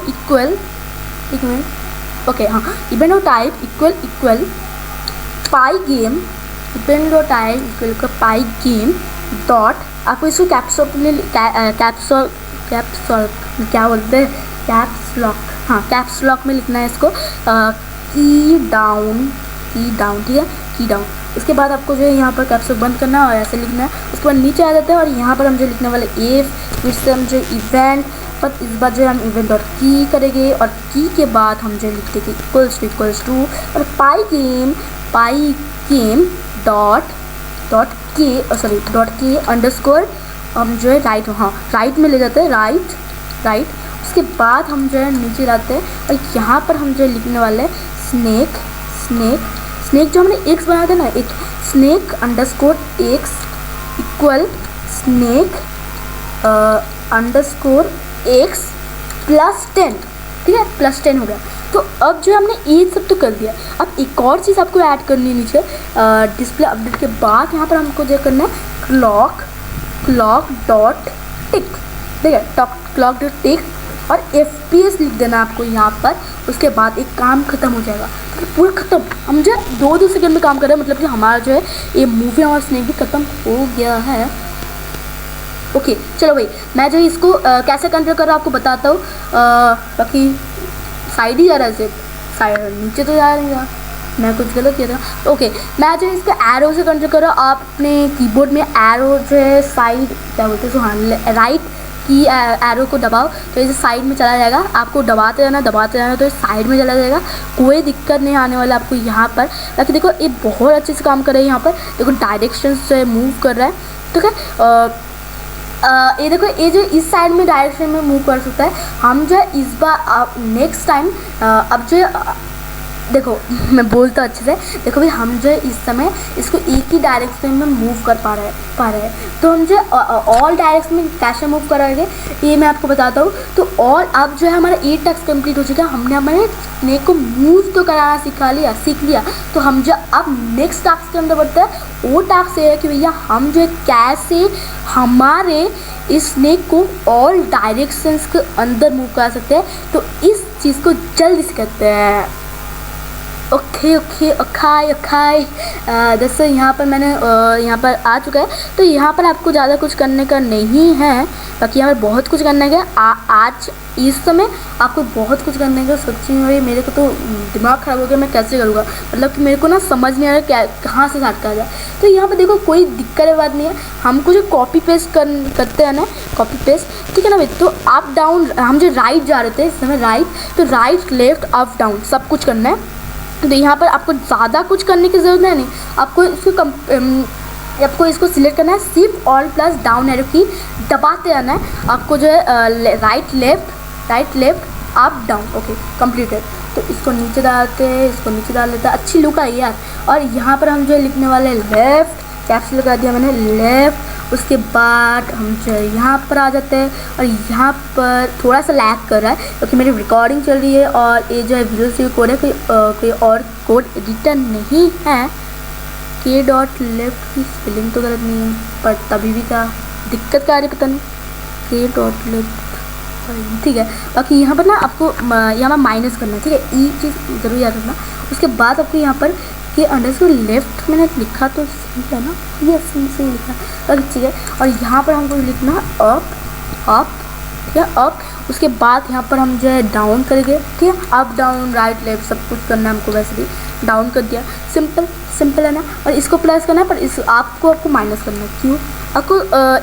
एक मिनट। ओके हाँ, event dot type equal pi game, event dot type equal pi game dot, आपको इसको कैप्सलॉक क्या बोलते हैं, कैप्सलॉक में लिखना है इसको, की डाउन ठीक है, की डाउन। उसके बाद आपको जो है यहाँ पर कैप्सलॉक बंद करना है और ऐसे लिखना है। उसके बाद नीचे आ जाता है, और यहाँ पर हम जो लिखने वाले फिर से हम जो इवेंट, पर इस बार जो हम इवेंट डॉट की करेंगे, और की के बाद हम जो लिख देंगे इक्वल्स टू और पाई गेम डॉट के अंडरस्कोर, हम जो है राइट में ले जाते हैं, राइट। उसके बाद हम जो है नीचे लाते हैं, और यहाँ पर हम जो है लिखने वाले हैं स्नेक जो हमने एक्स बनाया था ना, एक snake underscore x equal snake underscore x +10, ठीक है, +10 हो गया। तो अब जो हमने ये सब तो कर दिया, अब एक और चीज़ आपको ऐड करनी है नीचे डिस्प्ले अपडेट के बाद। यहाँ पर हमको जो करना है क्लॉक डॉट टिक, ठीक है, क्लॉक डॉट टिक, और FPS लिख देना आपको यहाँ पर। उसके बाद एक काम ख़त्म हो जाएगा, तो पूरा ख़त्म। हम जो 2 सेकंड में काम कर रहे हैं, मतलब कि हमारा जो है ये मूवी और स्नेक भी ख़त्म हो गया है। ओके चलो भाई, मैं जो इसको कैसे कंट्रोल कर रहा हूँ आपको बताता हूँ। बाकी साइड ही जा रहा है, सिर्फ साइड, नीचे तो जा रही है, मैं कुछ गलत किया था। ओके, मैं जो इसको एरो से कंट्रोल कर रहा हूँ। आप अपने कीबोर्ड में एरो जो है साइड क्या बोलते हैं, हाँ, राइट की एरो को दबाओ तो इसे साइड में चला जाएगा। आपको दबाते रहना तो ये साइड में चला जाएगा, कोई दिक्कत नहीं आने वाला आपको यहाँ पर। बाकी देखो ये बहुत अच्छे से काम कर रहा है। यहाँ पर देखो डायरेक्शन से मूव कर रहा है, ठीक है। ये देखो, ये जो इस साइड में डायरेक्शन में मूव कर सकता है। हम जो है इस बार नेक्स्ट टाइम अब जो देखो मैं बोलता अच्छे से, देखो भाई हम जो है इस समय इसको एक ही डायरेक्शन में मूव कर पा रहे हैं। तो हम जो ऑल डायरेक्शन में कैसे मूव करेंगे ये मैं आपको बताता हूँ। तो और अब जो है हमारा 8 टास्क कंप्लीट हो चुका है। हमने हमारे स्नेक को मूव तो कराना सीख लिया। तो हम जो अब नेक्स्ट टास्क के अंदर बढ़ते हैं। वो टास्क ये है कि भैया हम जो है कैसे हमारे इस स्नेक को ऑल डायरेक्शंस के अंदर मूव कर सकते हैं। तो इस चीज़ को जल्दी से करते हैं। ओके दोस्तों, यहाँ पर मैंने यहाँ पर आ चुका है। तो यहाँ पर आपको ज़्यादा कुछ करने का नहीं है, बाकी यहाँ पर बहुत कुछ करने का आज इस समय आपको बहुत कुछ करने का। सच्ची में भाई मेरे को तो दिमाग ख़राब हो गया, मैं कैसे करूँगा। मतलब कि मेरे को ना समझ नहीं आ रहा क्या कहाँ से स्टार्ट करा जाए। तो यहाँ पर देखो कोई दिक्कत की बात नहीं है, हमको जो कॉपी पेस्ट करते हैं ना, कॉपी पेस्ट, ठीक है ना भाई। तो अप डाउन हम जो राइट जा रहे थे इस समय, राइट, तो राइट लेफ्ट अप डाउन सब कुछ करना है। तो यहाँ पर आपको ज़्यादा कुछ करने की ज़रूरत है नहीं, आपको इसको सिलेक्ट करना है, shift all plus down arrow की दबाते रहना है। आपको जो है right left up down. Okay completed. तो इसको नीचे डालते हैं, इसको नीचे डाल लेते हैं, अच्छी लुक आई यार। और यहाँ पर हम जो है लिखने वाले लेफ़्ट, कैप्स लगा दिया मैंने लेफ़्ट। उसके बाद हम जो है यहाँ पर आ जाते हैं और यहाँ पर थोड़ा सा लैग कर रहा है क्योंकि मेरी रिकॉर्डिंग चल रही है और ये जो है वीडियो से कोड है, कोई और कोड एडिटर नहीं है। के डॉट लेफ्ट की स्पेलिंग तो गलत नहीं है, पर तभी भी क्या दिक्कत क्या आ रही पता नहीं। के डॉट लेफ्ट ठीक है। बाकी यहाँ पर ना आपको यहाँ पर माइनस करना है, ठीक है। ई चीज़ ज़रूर याद रखना। उसके बाद आपको यहाँ पर ये अंडरस्कोर लेफ्ट मैंने लिखा तो सही है ना, ये सही लिखा और ठीक है। और यहाँ पर हमको लिखना अप ठीक है, अप। उसके बाद यहाँ पर हम जो है डाउन करेंगे, ठीक है। अप डाउन राइट लेफ्ट सब कुछ करना है हमको, वैसे भी डाउन कर दिया। सिंपल है ना। और इसको प्लस करना है, पर इस आपको माइनस करना है। क्यों आपको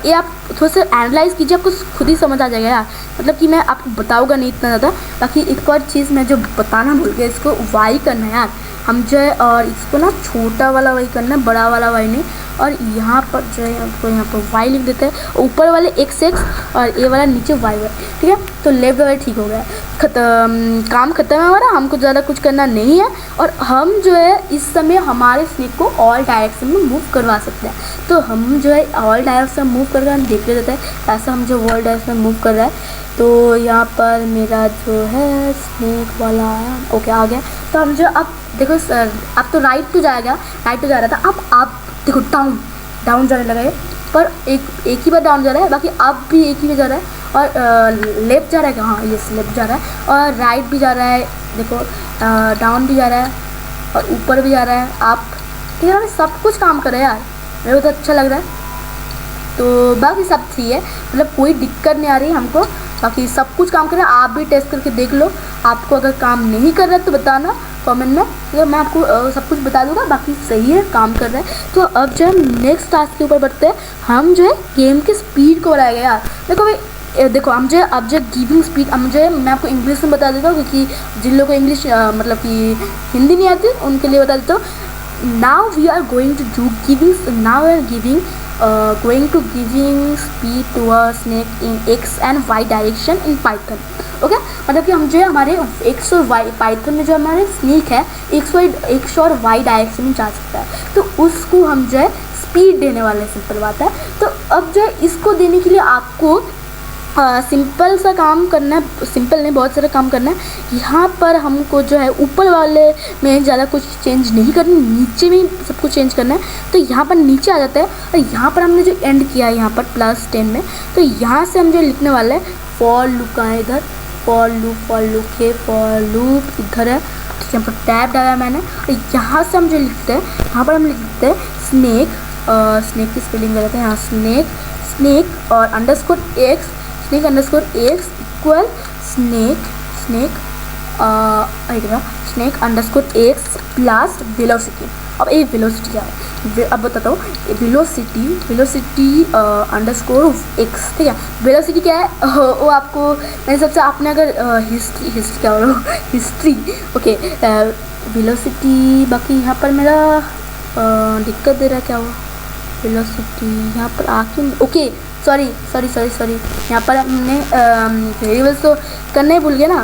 ये आप थोड़ा सा एनालाइज कीजिए, आपको खुद ही समझ आ जाएगा यार। मतलब कि मैं आपको बताऊँगा नहीं इतना ज़्यादा। बाकी एक और चीज़ मैं जो बताना भूल गया, इसको वाई करना है यार हम जो है, और इसको ना छोटा वाला वाई करना है, बड़ा वाला वाई नहीं। और यहाँ पर जो है आपको यहाँ पर वाई लिख देते हैं, ऊपर वाले x और ये वाला नीचे y, ठीक है। तो लेफ्ट वाई ठीक हो गया, काम खत्म है हमारा। हमको ज़्यादा कुछ करना नहीं है और हम जो है इस समय हमारे स्नेक को ऑल डायरेक्शन में मूव करवा सकते हैं। तो हम जो है ऑल डायरेक्शन मूव करके हम देख लेते हैं ऐसा हम जो ऑल डायरेक्शन में मूव कर रहा है। तो यहाँ पर मेरा जो है स्नेक वाला ओके आ गया। तो हम जो अब देखो सर, अब तो राइट तो जा रहा था, अब आप देखो डाउन जाने लगा है, पर एक ही बार डाउन जा रहा है, बाकी अब भी एक ही बार जा रहा है। और लेफ्ट जा रहा है, हाँ ये लेफ्ट जा रहा है, और राइट भी जा रहा है, देखो डाउन भी जा रहा है और ऊपर भी जा रहा है आप, ठीक है। सब कुछ काम कर रहे हैं यार, मेरे को तो अच्छा लग रहा है। तो बाकी सब ठीक है, मतलब कोई दिक्कत नहीं आ रही हमको, बाकी सब कुछ काम कर रहा है। आप भी टेस्ट करके देख लो, आपको अगर काम नहीं कर रहा है तो बताना कमेंट में, तो मैं आपको सब कुछ बता दूंगा। बाकी सही है, काम कर रहा है। तो अब जो हम नेक्स्ट टास्क के ऊपर बढ़ते हैं, हम जो है गेम की स्पीड को बढ़ाएगा यार। देखो भाई, देखो हम जो है अब जो गिविंग स्पीड, हम जो है मैं आपको इंग्लिश में बता देता हूँ, क्योंकि जिन लोगों को इंग्लिश मतलब कि हिंदी नहीं आती उनके लिए बता देता हूँ। Now we are going to do giving, now we are going to giving speed to a snake in x and y direction in Python। Okay, मतलब कि हम जो है हमारे x और y पाइथन में जो हमारे स्नेक है x और y डायरेक्शन में जा सकता है, तो उसको हम जो है स्पीड देने वाले हैं। सिंपल बात है। तो अब जो है इसको देने के लिए आपको सिंपल सा काम करना है, सिंपल नहीं बहुत सारा काम करना है। यहाँ पर हमको जो है ऊपर वाले में ज़्यादा कुछ चेंज नहीं करना, नीचे में सब कुछ चेंज करना है। तो यहाँ पर नीचे आ जाता है और यहाँ पर हमने जो एंड किया है यहाँ पर +10 में, तो यहाँ से हम जो लिखने वाले हैं फॉर लूप का है इधर, फॉर लूप है, फॉर लूप इधर है, ठीक है। पर टैब डाला मैंने और यहाँ से हम जो लिखते हैं, यहाँ पर हम लिखते हैं स्नेक की स्पेलिंग करते हैं यहाँ, स्नेक और underscore x, snake equal snake underscore x plus velocity. अब ये वेलोसिटी क्या है, अब बताता हूँ। वेलोसिटी अंडरस्कोर x, ठीक है। वेलोसिटी क्या है वो आपको मेरे हिसाब से आपने अगर हिस्ट्री क्या हो रहा हो हिस्ट्री, ओके वेलोसिटी। बाकी यहाँ पर मेरा दिक्कत दे रहा है क्या हुआ, वेलोसिटी यहाँ पर आके ओके सॉरी यहाँ पर हमने वेरिएबल्स तो करना ही भूल गया ना,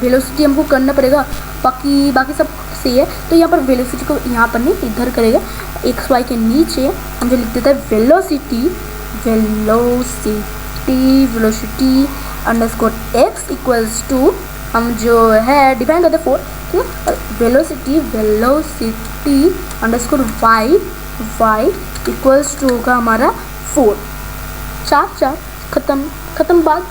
वेलोसिटी हमको करना पड़ेगा, बाकी सब सही है। तो यहाँ पर वेलोसिटी को यहाँ पर नहीं इधर करेगा, एक्स वाई के नीचे हम जो लिख देते हैं velocity underscore X equals to, हम जो है डिफाइन करते हैं 4, ठीक है। और velocity underscore Y equals to होगा हमारा 4, 4 खत्म बात,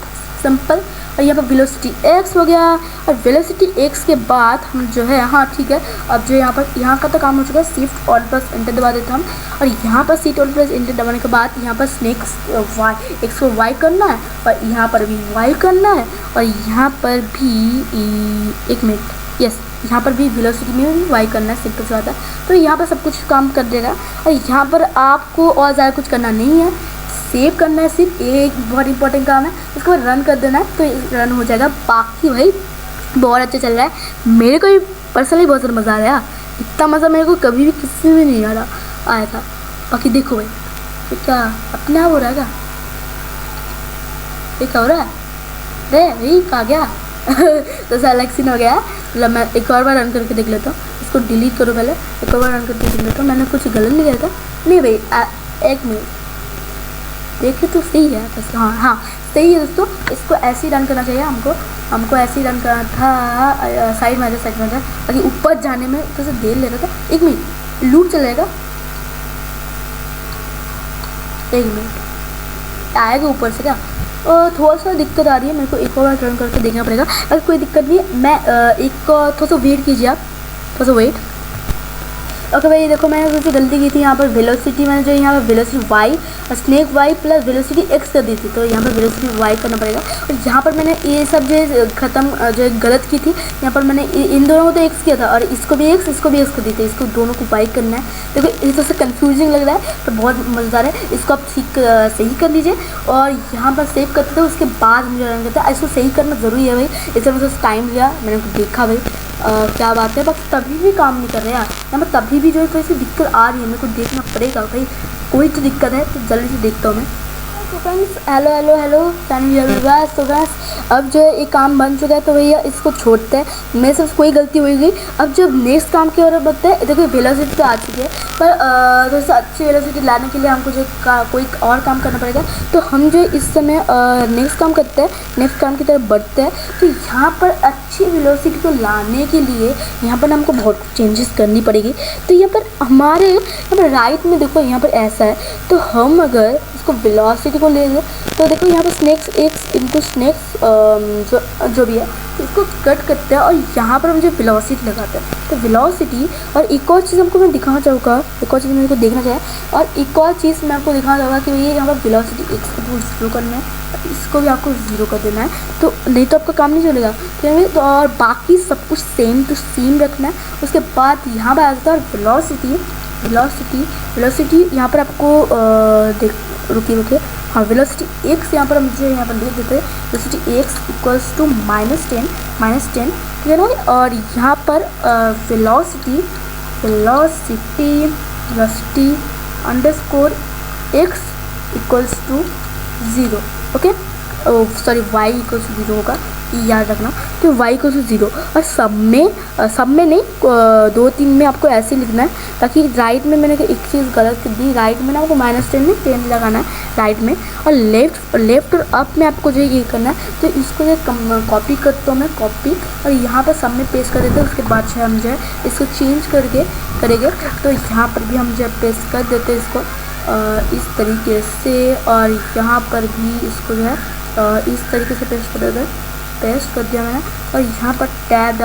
सिंपल। और यहाँ पर वेलोसिटी एक्स हो गया, और वेलोसिटी एक्स के बाद हम जो है, हाँ ठीक है, अब जो यहाँ का तो काम हो चुका है, शिफ्ट ऑल्ट प्लस एंटर दबा देते हम। और यहाँ पर शिफ्ट ऑल्ट प्लस एंटर दबाने के बाद यहाँ पर स्नेक्स वाई एक्स को वाई करना है, और यहाँ पर भी वाई करना है, और यहाँ पर भी एक मिनट, यस, यहाँ पर भी वेलोसिटी में भी वाई करना है, सिंपल सा बात है। तो यहाँ पर सब कुछ काम कर देगा, और यहाँ पर आपको और ज़्यादा कुछ करना नहीं है, सेव करना है, सिर्फ एक बहुत इंपॉर्टेंट काम है, उसके बाद रन कर देना है, तो रन हो जाएगा। बाकी भाई बहुत अच्छा चल रहा है, मेरे को भी पर्सनली बहुत ज़्यादा मज़ा आ रहा है, इतना मज़ा मेरे को कभी भी किसी में नहीं आया था। बाकी देखो भाई, तो क्या अपने आप हो रहा है क्या, ये क्या हो रहा है, अरे भाई कहाँ गया तो सिलेक्शन हो गया। मतलब मैं एक और बार रन करके देख लेता हूँ, इसको डिलीट करो पहले, एक और बार रन करके देख लेता हूँ, मैंने कुछ गलत नहीं किया था, नहीं भाई, एक मिनट देखिए तो सही है बस, हाँ सही है दोस्तों। इसको ऐसे ही रन करना चाहिए, हमको ऐसे ही रन करना था, साइड में ताकि ऊपर जाने में तो देर ले रहा था। 1 मिनट लूप चलेगा, 1 मिनट आएगा ऊपर से क्या, और थोड़ा सा दिक्कत आ रही है मेरे को, एक और बार रन करके देखना पड़ेगा। अगर कोई दिक्कत नहीं है, मैं एक थोड़ा सा वेट कीजिए आप, थोड़ा सा वेट। ओके भाई देखो, मैंने थोड़ी सी गलती की थी, यहाँ पर वेलोसिटी मैंने जो यहाँ पर वेलोसिटी वाई और snake Y plus velocity X कर दी थी, तो यहाँ पर वेलोसिटी वाई करना पड़ेगा। और यहाँ पर मैंने ये सब जो जो गलत की थी, यहाँ पर मैंने इन दोनों को तो एक्स किया था, और इसको भी एक्स कर दी थी, इसको दोनों को वाई करना है। देखो इस तरह से कन्फ्यूजिंग लग रहा है पर बहुत मज़ेदार है, इसको आप सही कर लीजिए। और यहाँ पर सेव करते थे, उसके बाद मुझे रन करता है, इसको सही करना ज़रूरी है भाई, इससे मुझे टाइम लिया, मैंने देखा भाई क्या बात है, बस तभी भी काम नहीं कर रहे यार, यहाँ पर तभी भी जो है थोड़ी सी दिक्कत आ रही है, मेरे को देखना पड़ेगा भाई, कोई तो दिक्कत है, तो जल्दी से देखता हूँ मैं। तो फ्रेंड्स हेलो तो फ्रेंड्स अब जो है ये काम बन चुका है, तो भैया इसको छोड़ते हैं, मेरे से कोई गलती हो गई। अब जब नेक्स्ट काम की ओर बढ़ते हैं, देखो वेलोसिटी तो आ चुकी है, पर थोड़ी सी अच्छी वेलोसिटी लाने के लिए हमको जो कोई और काम करना पड़ेगा। तो हम जो इस समय नेक्स्ट काम करते हैं, नेक्स्ट काम की तरफ बढ़ते हैं। तो यहाँ पर अच्छी वेलोसिटी को लाने के लिए यहाँ पर हमको बहुत चेंजेस करनी पड़ेगी। तो यहाँ पर हमारे यहाँ पर राइट में देखो, यहाँ पर ऐसा है, तो हम अगर इसको वेलोसिटी को ले लें, तो देखो यहाँ पर स्नेक्स एक्स इंटू स्नेक्स जो भी है, इसको कट करते हैं, और यहाँ पर हम जो वेलोसिटी लगाते हैं, तो वेलोसिटी। और एक और चीज़ हमको मैं दिखाना चाहूँगा, एक और चीज़ मेरे को देखना चाहिए, और एक और चीज़ मैं आपको दिखाना चाहूँगा कि भैया यहाँ पर वेलोसिटी एक्स को 0 करना है, इसको भी आपको 0 कर देना है, तो नहीं तो आपका काम नहीं चलेगा। तो और बाकी सब कुछ सेम टू सेम रखना है। उसके बाद यहाँ पर आ जाता है वेलोसिटी यहाँ पर आपको रुकिए, हाँ वेलोसिटी एक्स यहाँ पर मुझे यहाँ पर लिख देते हैं, वेलोसिटी एक्स इक्वल्स टू -10 ठीक है ना। और यहाँ पर velocity underscore X equals to 0, okay, sorry Y equals to 0 होगा, याद रखना, तो वाई इक्वल्स टू 0। और सब में नहीं, 2-3 में आपको ऐसे लिखना है, ताकि राइट में मैंने एक चीज़ गलत कर दी, राइट में ना आपको -10 में 10 लगाना है राइट में, और लेफ्ट और अप में आपको जो ये करना है। तो इसको जो कॉपी करता हूँ मैं, कॉपी, और यहाँ पर सब में पेस्ट कर देते हैं। उसके बाद जो हम जो है इसको चेंज करेंगे, तो यहाँ पर भी हम जो है पेस्ट कर देते हैं इसको इस तरीके से, और यहाँ पर भी इसको जो है इस तरीके से पेस्ट कर देते हैं, पेस्ट कर दिया मैंने। और यहाँ पर टैब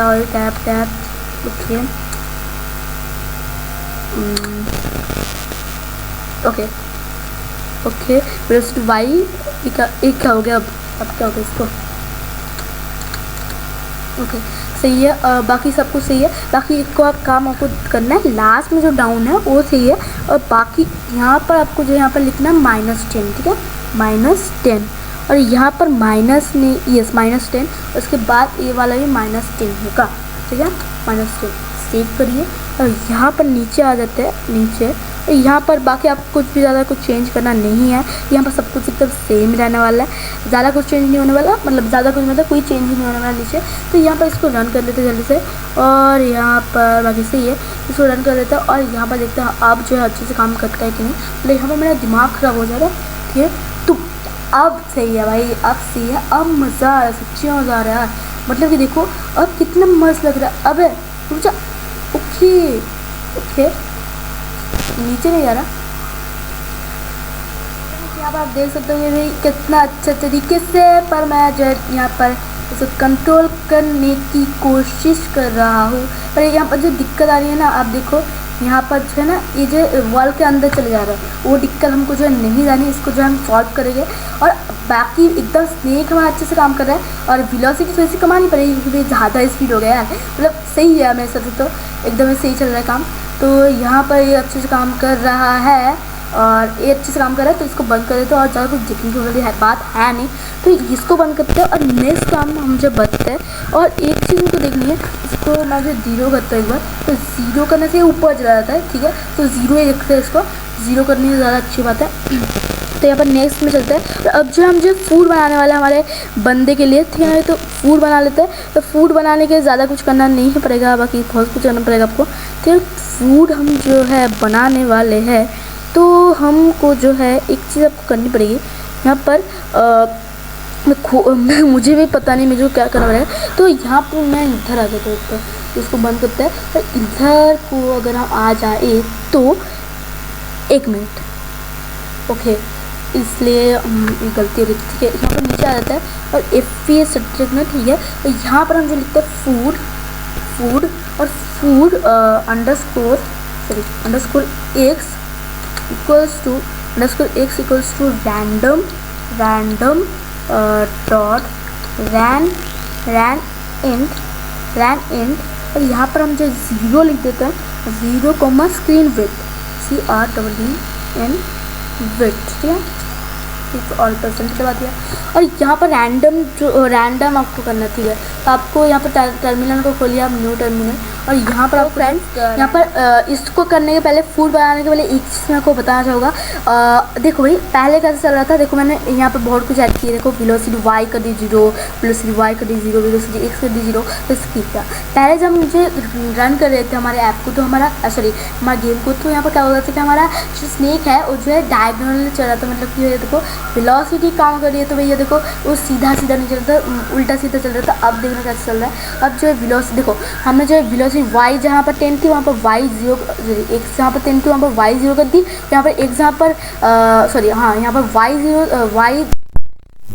ओके वेलोसिटी वाई एक क्या हो गया, अब क्या हो गया इसको, ओके सही है। बाकी सब कुछ सही है, बाकी एक आप काम आपको करना है, लास्ट में जो डाउन है वो सही है, और बाकी यहाँ पर आपको जो यहाँ पर लिखना है -10, ठीक है, -10, और यहाँ पर -10, उसके बाद ये वाला भी -10 होगा, ठीक है, -10 सेव करिए। और यहाँ पर नीचे आ जाते हैं, नीचे यहाँ पर बाकी आपको कुछ भी ज़्यादा कुछ चेंज करना नहीं है, यहाँ पर सब कुछ एकदम सेम रहने वाला है, ज़्यादा कुछ चेंज नहीं होने वाला, मतलब ज़्यादा कुछ मतलब कोई चेंज नहीं होने वाला नीचे। तो यहाँ पर इसको रन कर लेते हैं जल्दी से, और यहाँ पर बाकी सही है, इसको रन कर लेते हैं और यहाँ पर देखते हैं अब जो है अच्छे से काम करता है कि नहीं। मतलब यहाँ पर मेरा दिमाग ख़राब हो जा रहा है, ठीक है। तो अब सही है भाई, अब सही है, अब मज़ा आ रहा है, सच्ची मज़ा आ रहा है। मतलब कि देखो अब कितना मस्त लग रहा है। अब रुक जा, ओके ओके, नीचे नहीं जा रहा। यहाँ पर आप देख सकते हो भाई कितना अच्छे तरीके से, पर मैं जो है यहाँ पर उसे कंट्रोल करने की कोशिश कर रहा हूँ। पर यहाँ पर जो दिक्कत आ रही है ना, आप देखो यहाँ पर जो है ना, ये जो वॉल के अंदर चले जा रहा है, वो दिक्कत हमको जो है नहीं जानी, इसको जो है हम सॉल्व करेंगे। और बाकी एकदम स्नेक हमारा अच्छे से काम कर रहा है, और वेलोसिटी थोड़ी सी कमानी पड़ेगी क्योंकि ज़्यादा स्पीड हो गया यार। मतलब सही है मेरे साथ, तो एकदम सही चल रहा है काम। तो यहाँ पर ये अच्छे से काम कर रहा है, और ये अच्छे से काम कर रहा है, तो इसको बंद कर देते हैं। और ज़्यादा कुछ देखने की वाली बात है नहीं, तो इसको बंद करते हैं और नेक्स्ट काम हम जब बचते हैं। और एक चीज़ को देखनी है, इसको मैं जो 0 करता हूँ एक बार, तो 0 करने से ऊपर चला जाता है, ठीक है। तो 0 ही रखते हैं इसको, 0 करने से ज़्यादा अच्छी बात है। तो यहाँ पर नेक्स्ट में चलते हैं। तो अब जो हम जो फूड बनाने वाले हमारे बंदे के लिए, ठीक है, तो फूड बना लेते हैं। तो फूड बनाने के ज़्यादा कुछ करना नहीं पड़ेगा, बाकी बहुत कुछ करना पड़ेगा आपको। तो फूड हम जो है बनाने वाले हैं, तो हमको जो है एक चीज़ आपको करनी पड़ेगी यहाँ पर। मुझे भी पता नहीं मुझे क्या करना पड़ेगा। तो यहाँ पर मैं इधर आ जाता हूँ ऊपर, तो इसको बंद करते हैं। और इधर को अगर हम आ जाए तो 1 मिनट, ओके, इसलिए गलती हो रही थी, ठीक है। यहाँ पर नीचे आ जाता है और FPS सब्जेक्ट में, ठीक है। तो यहाँ पर हम जो लिखते हैं फूड और food underscore x equals to random dot randint. और यहाँ पर हम जो 0 लिख देते हैं, 0, स्क्रीन विड्थ, CREN विड्थ, ठीक है। ऑल परसेंट करवा दिया। और यहाँ पर रैंडम आपको करना, ठीक है। तो आपको यहाँ पर टर्मिनल को खोलिए आप, न्यू टर्मिनल, और यहाँ पर आप फ्रेंड्स यहाँ पर इसको करने के पहले, फूड बनाने के पहले एक चीज़ मैं आपको बताना चाहूँगा। देखो भाई पहले कैसे चल रहा था, देखो मैंने यहाँ पर बहुत कुछ ऐड किया। देखो वेलोसिटी y कर दी 0, वेलोसिटी y कर दी 0, वेलोसिटी x कर दी 0। तो स्किप किया। पहले जब मुझे रन कर रहे थे हमारे ऐप को, तो हमारा गेम को, तो यहाँ पर क्या हो रहा था कि हमारा जो स्नेक है वो जो है डायगोनल चल रहा था। मतलब कि देखो वेलोसिटी काम कर रही है, तो भैया देखो वो सीधा नहीं चल रहा था, उल्टा सीधा चल रहा था। अब देखना कैसे चल रहा है। अब जो है वेलोसिटी देखो, हमने जो है वेलोसिटी y जहाँ पर 10 थी वहाँ पर y 0, x जहाँ पर 10 थी वहाँ पर y 0 कर दी। यहाँ पर x जहाँ पर यहाँ पर y 0 y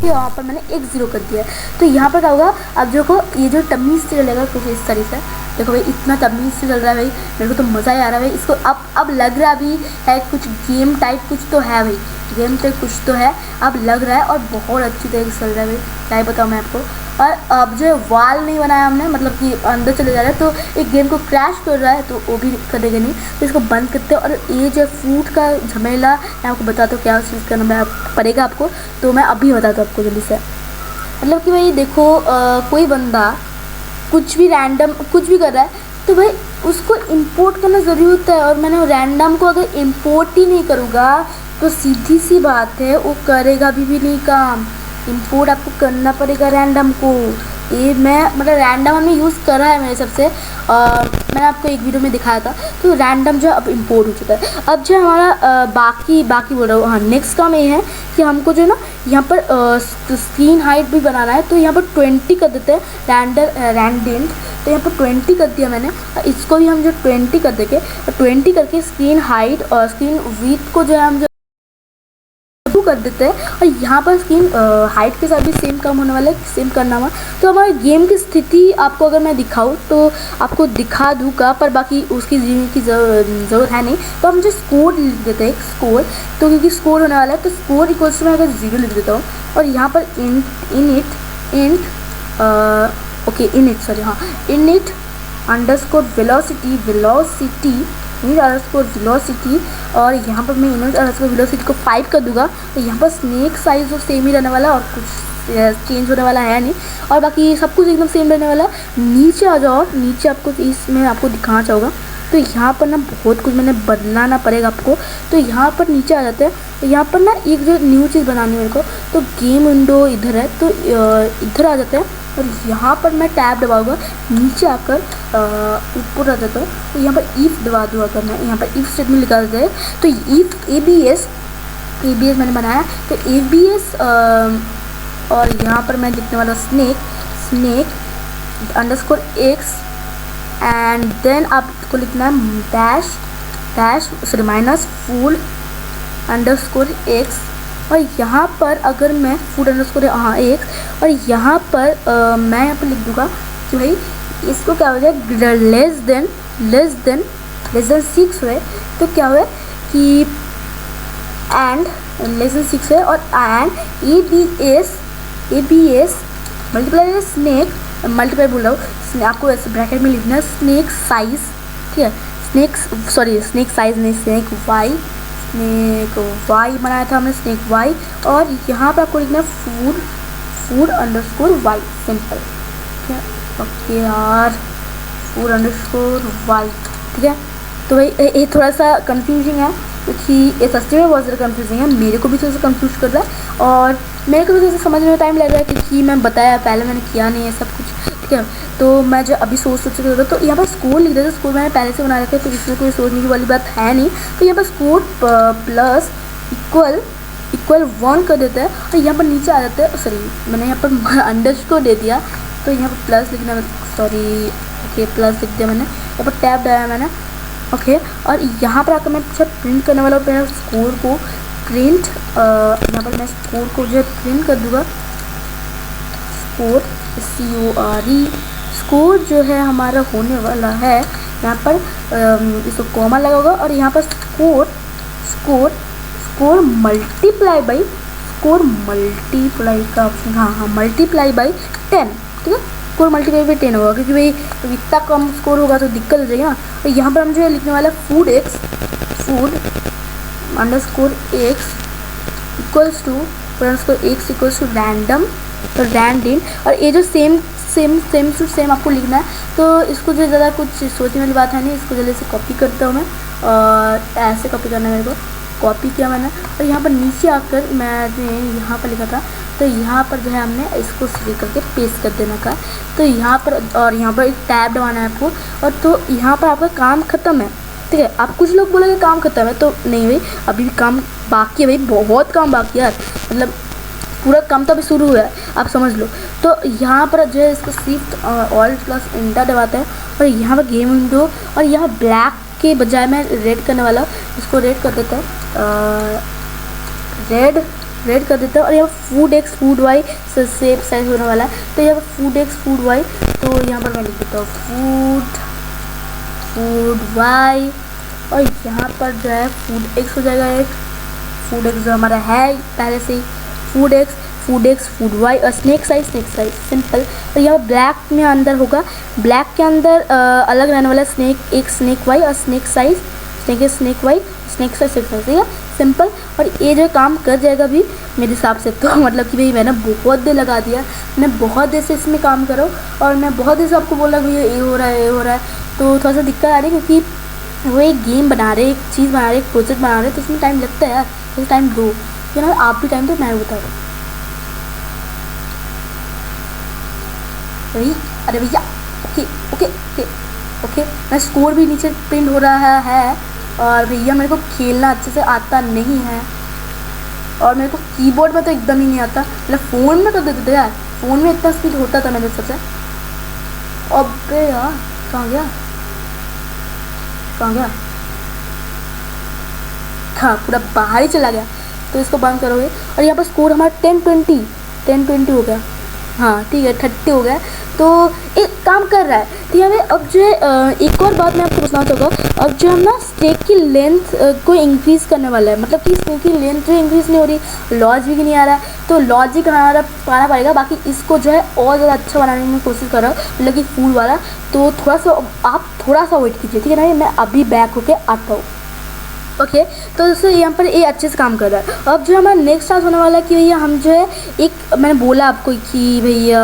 यहाँ पर मैंने x 0 कर दिया। तो यहाँ पर क्या होगा, अब देखो ये जो तमीज़ से चलेगा कुछ इस तरीके से। देखो भाई इतना तमीज़ से चल रहा है भाई, मेरे को तो मज़ा ही आ रहा है भाई। इसको अब लग रहा अभी है कुछ गेम टाइप, कुछ तो है भाई, गेम टाइप कुछ तो है, अब लग रहा है। और बहुत अच्छी तरीके से चल रहा है भाई, क्या ही बताऊँ मैं आपको। और अब जो है वाल नहीं बनाया हमने, मतलब कि अंदर चले जा रहा है, तो एक गेम को क्रैश कर रहा है, तो वो भी करेगा नहीं। तो इसको बंद करते हैं। और ये जो फूड का झमेला मैं आपको बताता हूँ क्या चीज़ करना पड़ेगा आपको, तो मैं अभी बताता हूँ आपको जल्दी से। मतलब कि भाई देखो कोई बंदा कुछ भी रैंडम कुछ भी कर रहा है, तो भाई उसको इंपोर्ट करना ज़रूरी होता है। और मैंने रैंडम को अगर इंपोर्ट ही नहीं करूँगा तो सीधी सी बात है वो करेगा भी नहीं काम। इंपोर्ट आपको करना पड़ेगा रैंडम को। ये मैं मतलब रैंडम हमने यूज़ करा है मेरे सबसे, मैंने आपको एक वीडियो में दिखाया था। तो रैंडम जो है अब इंपोर्ट हो चुका है। अब जो हमारा बाकी बोल रहा हूँ, हाँ नेक्स्ट काम ये है कि हमको जो है ना यहाँ पर स्क्रीन हाइट भी बनाना है। तो यहाँ पर 20 कर देते हैं रैंडेंट। तो यहाँ पर 20 कर दिया मैंने, इसको भी हम जो 20 कर देंगे, 20 करके स्क्रीन हाइट और स्क्रीन विड्थ को जो है हम जो कर देते हैं। और यहाँ पर स्क्रीन हाइट के साथ भी सेम काम होने वाला है, सेम करना हुआ। तो हमारे गेम की स्थिति आपको अगर मैं दिखाऊँ तो आपको दिखा दूँगा, पर बाकी उसकी की ज़रूरत है नहीं। तो हम जो स्कोर लिख देते हैं, स्कोर, तो क्योंकि स्कोर होने वाला है तो स्कोर इक्वल्स टू मैं अगर 0 लिख देता हूँ। और यहाँ पर इनिट अंडरस्कोर वेलोसिटी, और यहाँ पर मैं इनिट अंडरस्कोर वेलोसिटी को 5 कर दूंगा। तो यहाँ पर स्नेक साइज तो सेम ही रहने वाला है और कुछ चेंज होने वाला है नहीं, और बाकी सब कुछ एकदम सेम रहने वाला है। नीचे आ जाओ, नीचे आपको इसमें आपको दिखाना चाहूँगा, तो यहाँ पर ना बहुत कुछ मैंने बदलाना पड़ेगा आपको। तो यहाँ पर नीचे आ जाते हैं। यहाँ पर ना एक जो न्यू चीज़ बनानी है मेरे को, तो गेम विंडो इधर है, तो इधर आ जाते हैं और यहाँ पर मैं टैब दबाऊंगा, नीचे आकर ऊपर आ जाता हूँ। तो यहाँ पर इफ़ दबा दूँ, अगर मैं यहाँ पर इफ़ स्टेटमेंट निकाल दे तो इफ़ ABS मैंने बनाया, तो ABS और यहाँ पर मैं लिखने वाला स्नेक _x एंड देन आपको लिखना है माइनस फूड _x। और यहाँ पर अगर मैं फूड _x और यहाँ पर मैं यहाँ पर लिख दूँगा कि भाई इसको क्या हो जाए, लेस देन 6 है, तो क्या हुआ कि एंड लेस देन 6 है, और and ABS multiply snake multiply बोल रहा हूँ, आपको ऐसे ब्रैकेट में लिखना है स्नेक साइज, ठीक है, स्नेक साइज नहीं, स्नेक वाई बनाया था हमने, स्नेक वाई। और यहाँ पर आपको लिखना है फूड _y, सिंपल, ठीक है। ओके यार, फूड _y, ठीक है। तो भाई ये थोड़ा सा कंफ्यूजिंग है, क्योंकि ये सस्ते में बहुत ज़्यादा कंफ्यूजिंग है, मेरे को भी थोड़ा सा कंफ्यूज कर रहा है और मेरे को भी थोड़ा सा समझने में टाइम लग रहा है, क्योंकि मैं बताया पहले मैंने किया नहीं है सब कुछ, ठीक है। तो मैं जो अभी सोच रहा था, तो यहाँ पर स्कोर लिख देते, स्कोर मैंने पहले से बना रखा है, तो इसमें कोई सोचने की वाली बात है नहीं। तो यहाँ पर स्कोर प्लस इक्वल 1 कर देता है, और यहाँ पर नीचे आ जाता है, सॉरी मैंने यहाँ पर अंडरस्कोर दे दिया, तो यहाँ पर प्लस लिखना, सॉरी ओके प्लस लिख दिया मैंने, यहाँ पर टैब डाला मैंने, ओके। और यहाँ पर आकर मैं कुछ प्रिंट करने वाला हूँ, पहले स्कोर को प्रिंट, यहाँ पर मैं स्कोर को जो है प्रिंट कर दूँगा, स्कोर जो है हमारा होने वाला है, यहाँ पर इसको कॉमा लगा होगा, और यहाँ पर स्कोर मल्टीप्लाई का ऑप्शन, हाँ मल्टीप्लाई बाई 10, ठीक है, स्कोर मल्टीप्लाई बाई 10 होगा, क्योंकि भाई इतना कम स्कोर होगा तो दिक्कत हो जाएगी ना। तो यहाँ पर हम जो है लिखने वाला food _x equals to random, तो रैंडम, और ये जो सेम आपको लिखना है। तो इसको जो ज़्यादा कुछ सोचने वाली बात है नहीं, इसको जल्दी से कॉपी करता हूँ मैं, और ऐसे कॉपी करना है मेरे को, कॉपी किया मैंने, और यहाँ पर नीचे आकर मैंने यहाँ पर लिखा था, तो यहाँ पर जो है हमने इसको सिलेक्ट करके पेस्ट कर देना का। तो यहाँ पर और यहाँ पर एक टैब दबाना है आपको, और तो यहाँ पर आपका काम ख़त्म है, ठीक है। आप कुछ लोग बोलेंगे काम ख़त्म है, तो नहीं भाई, अभी भी काम बाकी है भाई, बहुत काम बाकी है यार, मतलब पूरा काम तो अभी शुरू हुआ है, आप समझ लो। तो यहाँ पर जो है इसको शिफ्ट ऑल्ट प्लस एंटर दबाते हैं, और यहाँ पर गेम विंडो, और यहाँ ब्लैक के बजाय मैं रेड करने वाला हूँ, इसको रेड कर देता है, रेड कर देता है। और यहाँ food x food y same size होने वाला है, तो यहाँ पर फूड x फूड y, तो यहाँ पर मैं लिख देता हूँ फूड y, और यहाँ पर जो है फूड x हो जाएगा, एक फूड x जो हमारा है पहले से ही, फूड x फूड y, और स्नेक साइज सिंपल। और यहाँ ब्लैक में अंदर होगा, ब्लैक के अंदर अलग रहने वाला स्नेक y, और snake size snake y, snake size ठीक है, सिंपल। और ये जो काम कर जाएगा भी मेरे हिसाब से, तो मतलब कि भाई मैंने बहुत देर लगा दिया, मैं बहुत देर से इसमें काम करो, और मैं बहुत देर से आपको बोला भैया ये हो रहा है, तो थोड़ा सा दिक्कत आ रही है, क्योंकि वो एक गेम बना रहे, एक चीज़ बना रहे, एक प्रोजेक्ट बना रहे, तो इसमें टाइम लगता है यार, तो टाइम दो, you know, आप भी टाइम तो मैं बता रहा हूँ। अरे भैया ओके, मैं स्कोर भी नीचे प्रिंट हो रहा है, और भैया मेरे को खेलना अच्छे से आता नहीं है, और मेरे को कीबोर्ड में तो एकदम ही नहीं आता, मतलब फ़ोन में तो दे देते यार, फ़ोन में इतना स्पीड होता था मेरे सबसे। अबे यार कहाँ गया, हाँ पूरा बाहर ही चला गया, तो इसको बंद करोगे। और यहाँ पर स्कोर हमारा 10-20 हो गया, हाँ ठीक है 30 हो गया, तो एक काम कर रहा है। तो यहाँ पे अब जो है एक और बात मैं आपको बताना चाहूँगा, अब जो हम ना स्टेक की लेंथ को इंक्रीज़ करने वाला है, मतलब कि स्टेक की लेंथ जो इंक्रीज़ नहीं हो रही, लॉजिक नहीं आ रहा है, तो लॉजिक हमारा पाना पड़ेगा। बाकी इसको जो है और ज़्यादा अच्छा बनाने की कोशिश कर रहा हूँ, मतलब कि फूल वाला, तो आप थोड़ा सा वेट कीजिए, ठीक है ना, मैं अभी बैक होके आता हूँ। ओके। तो दोस्तों यहाँ पर ये अच्छे से काम कर रहा है। अब जो हमारा नेक्स्ट टास्क होने वाला है कि भैया हम जो है एक, मैंने बोला आपको कि भैया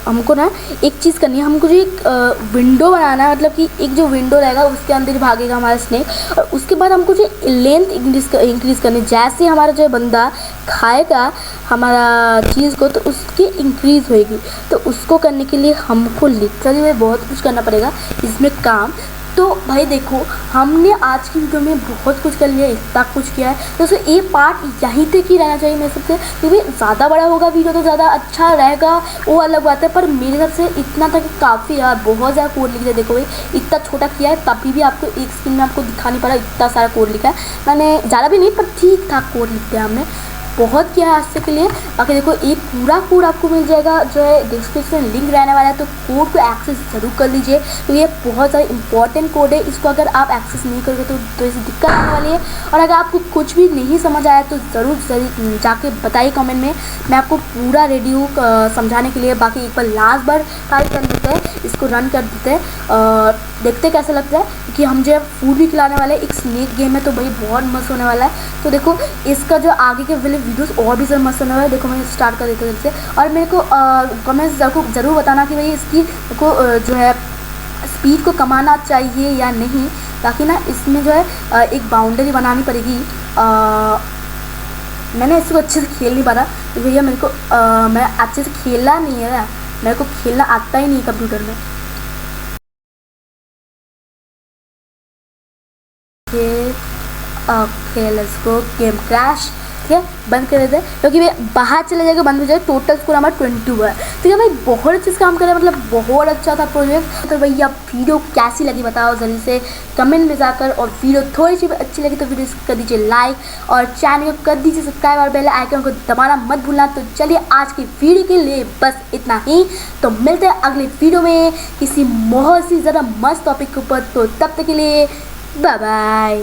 हमको ना एक चीज़ करनी है, हमको जो एक विंडो बनाना है, मतलब कि एक जो विंडो रहेगा उसके अंदर ही भागेगा हमारा स्नेक। और उसके बाद हमको जो लेंथ इंक्रीज़ करनी, जैसे हमारा जो बंदा खाएगा हमारा चीज़ को तो उसकी इंक्रीज़ होएगी। तो उसको करने के लिए हमको लिटरली में बहुत कुछ करना पड़ेगा इसमें काम। तो भाई देखो, हमने आज की वीडियो में बहुत कुछ कर लिया, इतना कुछ किया है। तो ये पार्ट यहीं तक ही रहना चाहिए मेरे सबसे, क्योंकि ज़्यादा बड़ा होगा वीडियो तो ज़्यादा अच्छा रहेगा, वो अलग बात है। पर मेरे हिसाब से इतना तक काफ़ी यार, बहुत ज़्यादा कोड लिख दिया। देखो भाई इतना छोटा किया है तभी भी आपको एक स्क्रीन में आपको दिखा नहीं पड़ा, इतना सारा कोड लिखा है मैंने, ज़्यादा भी नहीं पर ठीक ठाक कोड लिख दिया हमने, बहुत किया है आज से के लिए। बाकी देखो एक पूरा कोड आपको मिल जाएगा जो है डिस्क्रिप्शन लिंक रहने वाला है, तो कोड को एक्सेस ज़रूर कर लीजिए, तो ये बहुत ज़्यादा इंपॉर्टेंट कोड है। इसको अगर आप एक्सेस नहीं करोगे तो इसे दिक्कत आने वाली है। और अगर आपको कुछ भी नहीं समझ आया तो ज़रूर जाके बताइए कमेंट में, मैं आपको पूरा रेडी हूँ समझाने के लिए। बाकी एक बार लास्ट बार ट्राई कर लेते हैं, इसको रन कर देते हैं, देखते कैसा लगता है। कि हम जो फूड भी खिलाने वाले हैं, एक स्नेक गेम है तो भाई बहुत मस्त होने वाला है। तो देखो इसका जो आगे के वाले वीडियोस और भी ज़्यादा मस्त होने वाला है। देखो मैं स्टार्ट कर देती हूँ जल्दी से, और मेरे को कमेंट्स ज़रूर बताना कि भाई इसकी को जो है स्पीड को कमाना चाहिए या नहीं, ताकि ना इसमें जो है एक बाउंड्री बनानी पड़ेगी। मैंने इसको अच्छे से खेल नहीं पा रहा तो भैया मेरे को मैं अच्छे से खेलना नहीं है, मेरे को खेलना आता ही नहीं कंप्यूटर में। Okay let's go, game crash, ठीक है बंद कर देते हैं, क्योंकि भाई बाहर चले जाएगा बंद हो जाएगा। टोटल स्कोर हमारा 22 है। ठीक है भाई, बहुत अच्छे से काम कर रहा है, मतलब बहुत अच्छा था प्रोजेक्ट। तो भैया वीडियो कैसी लगी बताओ जल्दी से कमेंट में जाकर, और वीडियो थोड़ी सी भी अच्छी लगी तो वीडियो कर दीजिए लाइक, और चैनल को कर दीजिए सब्सक्राइब, और बेल आइकन को दबाना मत भूलना। तो चलिए आज की वीडियो के लिए बस इतना ही, तो मिलते हैं अगले वीडियो में किसी बहुत सी ज़्यादा मस्त टॉपिक के ऊपर। तो तब तक के लिए बाय बाय।